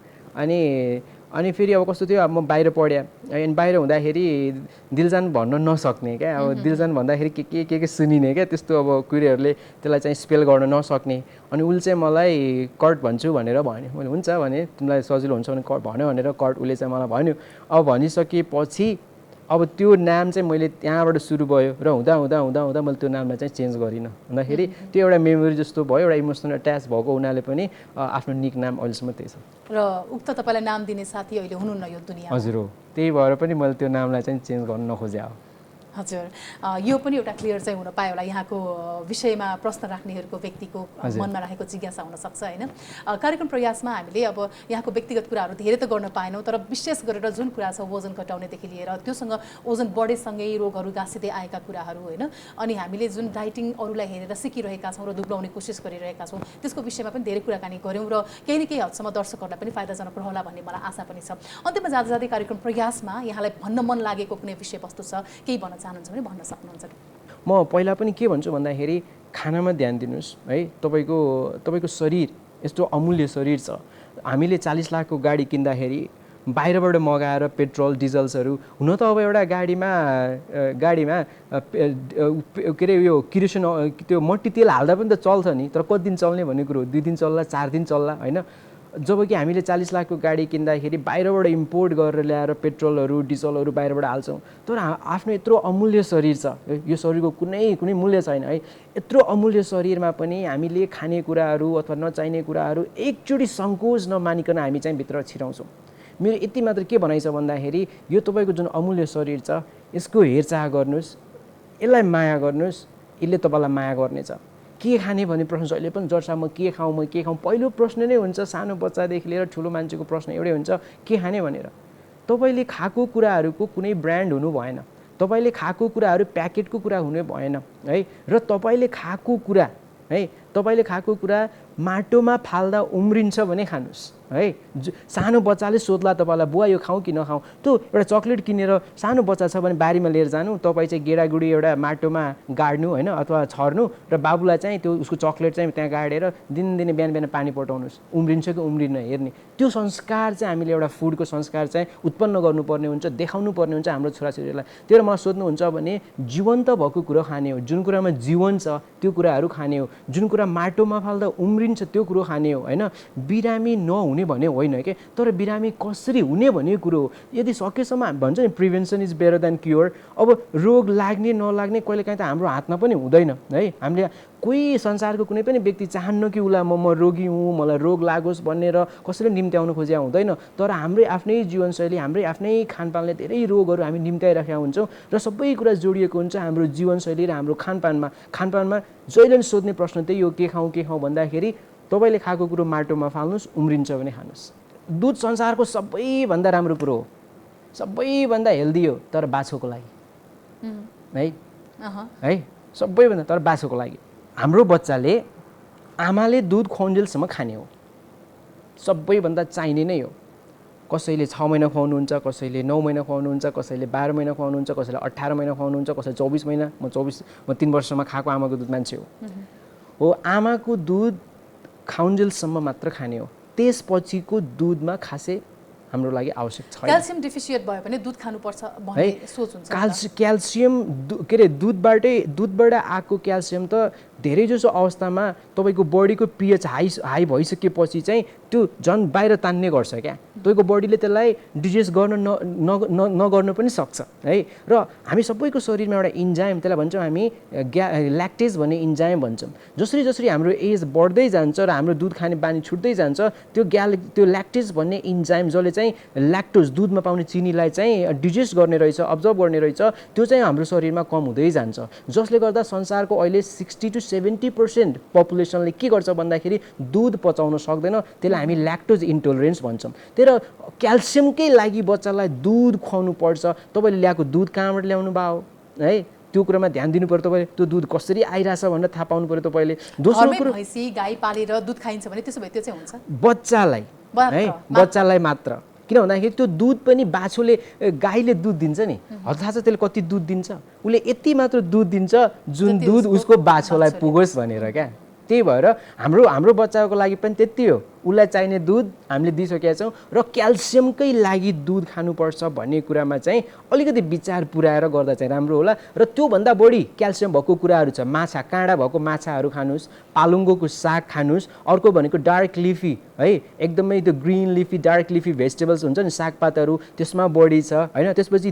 S2: अनि फेरि अब कस्तो थियो अब म बाहिर पढेँ अनि बाहिर हुँदाखेरि दिलजान भन्न नसक्ने क्या अब दिलजान भन्दाखेरि के सुनिने क्या त्यस्तो अब कुरीहरूले त्यसलाई चाहिँ स्पेल गर्न नसक्ने अनि उसले चाहिँ मलाई कर्ट भन्छु भनेर भन्यो मैले हुन्छ भने तिमीलाई सजिलो हुन्छ भने कर्ट भन्यो भनेर कर्ट उसले चाहिँ मलाई भन्यो अब भनिसकेपछि अब त्यो नाम चाहिँ मैले त्यहाँबाट सुरु भयो र हुँदा हुँदा हुँदा हुँदा मैले त्यो नामलाई चाहिँ चेन्ज गरिनँ भन्दाखेरि त्यो एउटा मेमोरी जस्तो भयो एउटा इमोसनल अट्याच भएको हुनाले पनि आफ्नो निक नाम अहिलेसम्म त्यही छ
S1: र उक्त तपाईँलाई नाम दिने साथी अहिले हुनुहुन्न यो दुनियाँमा
S2: हजुर हो त्यही भएर पनि मैले त्यो नामलाई चाहिँ चेन्ज गर्न नखोजे हो
S1: हजुर यो पनि एउटा क्लियर चाहिँ हुन पायो होला यहाँको विषयमा प्रश्न राख्नेहरूको व्यक्तिको मनमा राखेको जिज्ञासा हुनसक्छ होइन कार्यक्रम प्रयासमा हामीले अब यहाँको व्यक्तिगत कुराहरू धेरै त गर्न पाएनौँ तर विशेष गरेर जुन कुरा छ वजन घटाउनेदेखि लिएर त्योसँग वजन बढेसँगै रोगहरू गाँसिँदै आएका कुराहरू होइन अनि हामीले जुन डाइटिङ अरूलाई हेरेर सिकिरहेका छौँ र दुब्लाउने कोसिस गरिरहेका छौँ त्यसको विषयमा पनि धेरै कुराकानी गऱ्यौँ र केही न केही हदसम्म दर्शकहरूलाई पनि फाइदाजनक रहला भन्ने मलाई आशा पनि छ अन्त्यमा जाँदा जाँदै कार्यक्रम प्रयासमा यहाँलाई भन्न मन लागेको कुनै विषयवस्तु छ केही भन्न चाहनुहुन्छ भने भन्न सक्नुहुन्छ
S2: म पहिला पनि के भन्छु भन्दाखेरि खानामा ध्यान दिनुहोस् है तपाईँको शरीर यस्तो अमूल्य शरीर छ हामीले 40 लाखको गाडी किन्दाखेरि बाहिरबाट मगाएर पेट्रोल डिजल्सहरू हुन त अब एउटा गाडीमा के अरे यो किरोसिन त्यो मट्टी तेल हाल्दा पनि त चल्छ नि तर कति दिन चल्ने भन्ने कुरो 2 दिन चल्ला 4 दिन चल्ला होइन जबकि हामीले 40 लाखको गाडी किन्दाखेरि बाहिरबाट इम्पोर्ट गरेर ल्याएर पेट्रोलहरू डिजलहरू बाहिरबाट हाल्छौँ तर आफ्नो यत्रो अमूल्य शरीर छ यो शरीरको कुनै मूल्य छैन है यत्रो अमूल्य शरीरमा पनि हामीले खानेकुराहरू अथवा नचाहिने कुराहरू एकचोटि सङ्कोच नमानिकन हामी चाहिँ भित्र छिराउँछौँ मेरो यति मात्र के भनाइ छ भन्दाखेरि यो तपाईँको जुन अमूल्य शरीर छ यसको हेरचाह गर्नुहोस् यसलाई माया गर्नुहोस् यसले तपाईँलाई माया गर्नेछ के खाने भन्ने प्रश्न जहिले पनि जर्छ म के खाउँ पहिलो प्रश्न नै हुन्छ सानो बच्चादेखि लिएर ठुलो मान्छेको प्रश्न एउटै हुन्छ के खाने भनेर तपाईँले खाएको कुराहरूको कुनै ब्रान्ड हुनु भएन तपाईँले खाएको कुराहरू प्याकेटको कुरा हुनु भएन है र तपाईँले खाएको कुरा माटोमा फाल्दा उम्रिन्छ भने खानुहोस् है सानो बच्चाले सोध्ला तपाईँलाई बुवा यो खाउँ कि नखाउँ त्यो एउटा चक्लेट किनेर सानो बच्चा छ भने बारीमा लिएर जानु तपाईँ चाहिँ गेडागुडी एउटा माटोमा गाड्नु होइन अथवा छर्नु र बाबुलाई चाहिँ त्यो उसको चक्लेट चाहिँ त्यहाँ गाडेर दिनदिनै बिहान पानी पटाउनुहोस् उम्रिन्छ कि उम्रिन्न हेर्ने त्यो संस्कार चाहिँ हामीले एउटा फुडको संस्कार चाहिँ उत्पन्न गर्नुपर्ने हुन्छ देखाउनु पर्ने हुन्छ हाम्रो छोराछोरीलाई त्यही मलाई सोध्नुहुन्छ भने जीवन्त भएको कुरो खाने हो जुन कुरामा जीवन छ त्यो कुराहरू खाने हो जुन कुरा माटोमा फाल्दा उम्रिन्छ त्यो कुरो खाने हो होइन बिरामी नहुने भने होइन के तर बिरामी कसरी हुने भन्ने कुरो हो यदि सकेसम्म भन्छ नि prevention is better than cure अब रोग लाग्ने नलाग्ने कहिलेकाहीँ त हाम्रो हातमा पनि हुँदैन है हामीले कोही संसारको कुनै पनि व्यक्ति चाहन्न कि उसलाई म रोगी हुँ मलाई रोग लागोस् भनेर कसैले निम्त्याउनु खोज्या हुँदैन तर हाम्रै आफ्नै जीवनशैली हाम्रै आफ्नै खानपानले धेरै रोगहरू हामी निम्त्याइराखेका हुन्छौँ र सबै कुरा जोडिएको हुन्छ हाम्रो जीवनशैली र हाम्रो खानपानमा जहिले पनि सोध्ने प्रश्न त्यही हो के खाउँ भन्दाखेरि तपाईँले खाएको कुरो माटोमा फाल्नुहोस् उम्रिन्छ भने खानुहोस् दुध संसारको सबैभन्दा राम्रो कुरो हो सबैभन्दा हेल्दी हो तर बाछोको लागि है सबैभन्दा तर बाछोको लागि हाम्रो बच्चाले आमाले दुध खुवाउन्जेलसम्म खाने हो सबैभन्दा चाहिने नै हो कसैले 6 महिना खुवाउनुहुन्छ कसैले 9 महिना खुवाउनुहुन्छ कसैले 12 महिना खुवाउनुहुन्छ कसैले 18 महिना खुवाउनुहुन्छ कसैले 24 महिना म 3 वर्षमा खाएको आमाको दुध मान्छे हो आमाको दुध खाउन्जेलसम्म मात्र खाने हो त्यसपछिको दुधमा खासै हाम्रो लागि आवश्यक छैन
S1: क्याल्सियम डिफिसियन्ट भयो भने दुध खानुपर्छ भन्ने सोच हुन्छ
S2: क्याल्सियम के अरे दुधबाट आएको क्याल्सियम त धेरै जसो अवस्थामा तपाईँको बडीको पिएच हाई भइसकेपछि चाहिँ त्यो झन् बाहिर तान्ने गर्छ क्या तपाईँको बडीले त्यसलाई डिजेस्ट गर्न नगर्न पनि सक्छ है र हामी सबैको शरीरमा एउटा इन्जाइम त्यसलाई भन्छौँ हामी ल्याक्टेज भन्ने इन्जाइम भन्छौँ जसरी हाम्रो एज बढ्दै जान्छ र हाम्रो दुध खाने बानी छुट्दै जान्छ त्यो ल्याक्टेज भन्ने इन्जाइम जसले चाहिँ ल्याक्टोज दुधमा पाउने चिनीलाई चाहिँ डिजेस्ट गर्ने रहेछ अब्जर्भ गर्ने रहेछ त्यो चाहिँ हाम्रो शरीरमा कम हुँदै जान्छ जसले गर्दा संसारको अहिले 60 to 70% पपुलेसनले के गर्छ भन्दाखेरि दुध पचाउन सक्दैन त्यसलाई हामी ल्याक्टोज इन्टोलरेन्स भन्छौँ तर क्याल्सियमकै लागि बच्चालाई दुध खुवाउनु पर्छ तपाईँले ल्याएको दुध कहाँबाट ल्याउनु भयो है त्यो कुरामा ध्यान दिनु पर्यो तपाईँले त्यो दुध कसरी आइरहेछ भनेर थाहा पाउनु पर्यो तपाईँले दोस्रो
S1: घरमै
S2: कुरो
S1: भैँसी गाई पालेर दुध खाइन्छ भने त्यसो भए त्यो चाहिँ हुन्छ
S2: बच्चालाई है बच्चालाई मात्र किन भन्दाखेरि त्यो दुध पनि बाछोले गाईले दुध दिन्छ नि हजुर थाहा छ त्यसले कति दुध दिन्छ उसले यति मात्र दुध दिन्छ जुन दुध उसको बाछोलाई पुगोस् भनेर क्या त्यही भएर हाम्रो बच्चाको लागि पनि त्यति हो उसलाई चाहिने दुध हामीले दिइसकेका छौँ र क्याल्सियमकै लागि दुध खानुपर्छ भन्ने कुरामा चाहिँ अलिकति विचार पुर्याएर गर्दा चाहिँ राम्रो होला र त्योभन्दा बढी क्याल्सियम भएको कुराहरू छ माछा काँडा भएको माछाहरू खानुहोस् पालुङ्गोको साग खानुहोस् अर्को भनेको डार्क लिफी है एकदमै त्यो green leafy dark leafy vegetables हुन्छ नि सागपातहरू त्यसमा बढी छ होइन त्यसपछि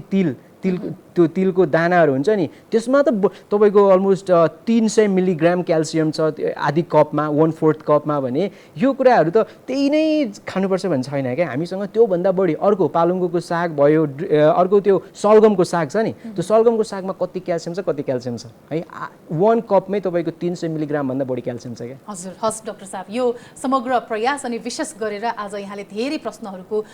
S2: त्यो तिलको दानाहरू हुन्छ नि त्यसमा त तपाईँको अलमोस्ट 300 मिलिग्राम क्याल्सियम छ आधी कपमा 1/4 कपमा भने यो कुराहरू त त्यही नै खानुपर्छ भन्ने छैन क्या हामीसँग त्योभन्दा बढी अर्को पालुङ्गोको साग भयो अर्को त्यो सलगमको साग छ नि त्यो सलगमको सागमा कति क्याल्सियम छ है 1 कपमै तपाईँको 300 मिलिग्रामभन्दा बढी क्याल्सियम छ क्या
S1: हजुर हस् डाक्टर साहब यो समग्र प्रयास अनि विशेष गरेर आज यहाँले धेरै प्रश्नहरूको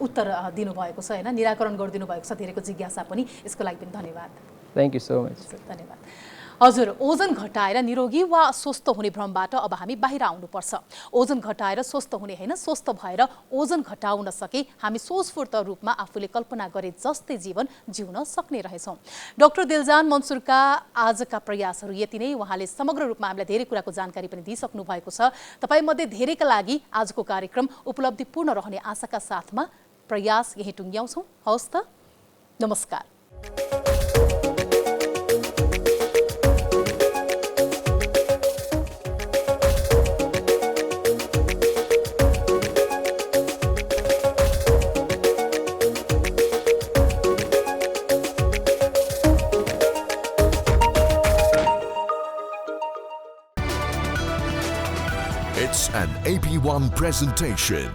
S1: उत्तर दिनुभएको छ होइन निराकरण गरिदिनु भएको छ धेरैको जिज्ञासा पनि यसको लागि पनि धन्यवाद
S2: थ्याङ्क यू सो मच
S1: धन्यवाद हजुर ओजन घटाएर निरोगी वा स्वस्थ हुने भ्रमबाट अब हामी बाहिर आउनुपर्छ ओजन घटाएर स्वस्थ हुने होइन स्वस्थ भएर ओजन घटाउन सके हामी सोचफूर्त रूपमा आफूले कल्पना गरे जस्तै जीवन जिउन सक्ने रहेछौँ डाक्टर दिलजान मन्सुरका आजका प्रयासहरू यति नै उहाँले समग्र रूपमा हामीलाई धेरै कुराको जानकारी पनि दिइसक्नु भएको छ तपाईमध्ये धेरैका लागि आजको कार्यक्रम उपलब्धिपूर्ण रहने आशाका साथमा प्रयास यही टुङ्ग्याउँछौँ हवस् त नमस्कार
S3: It's an AP1 presentation.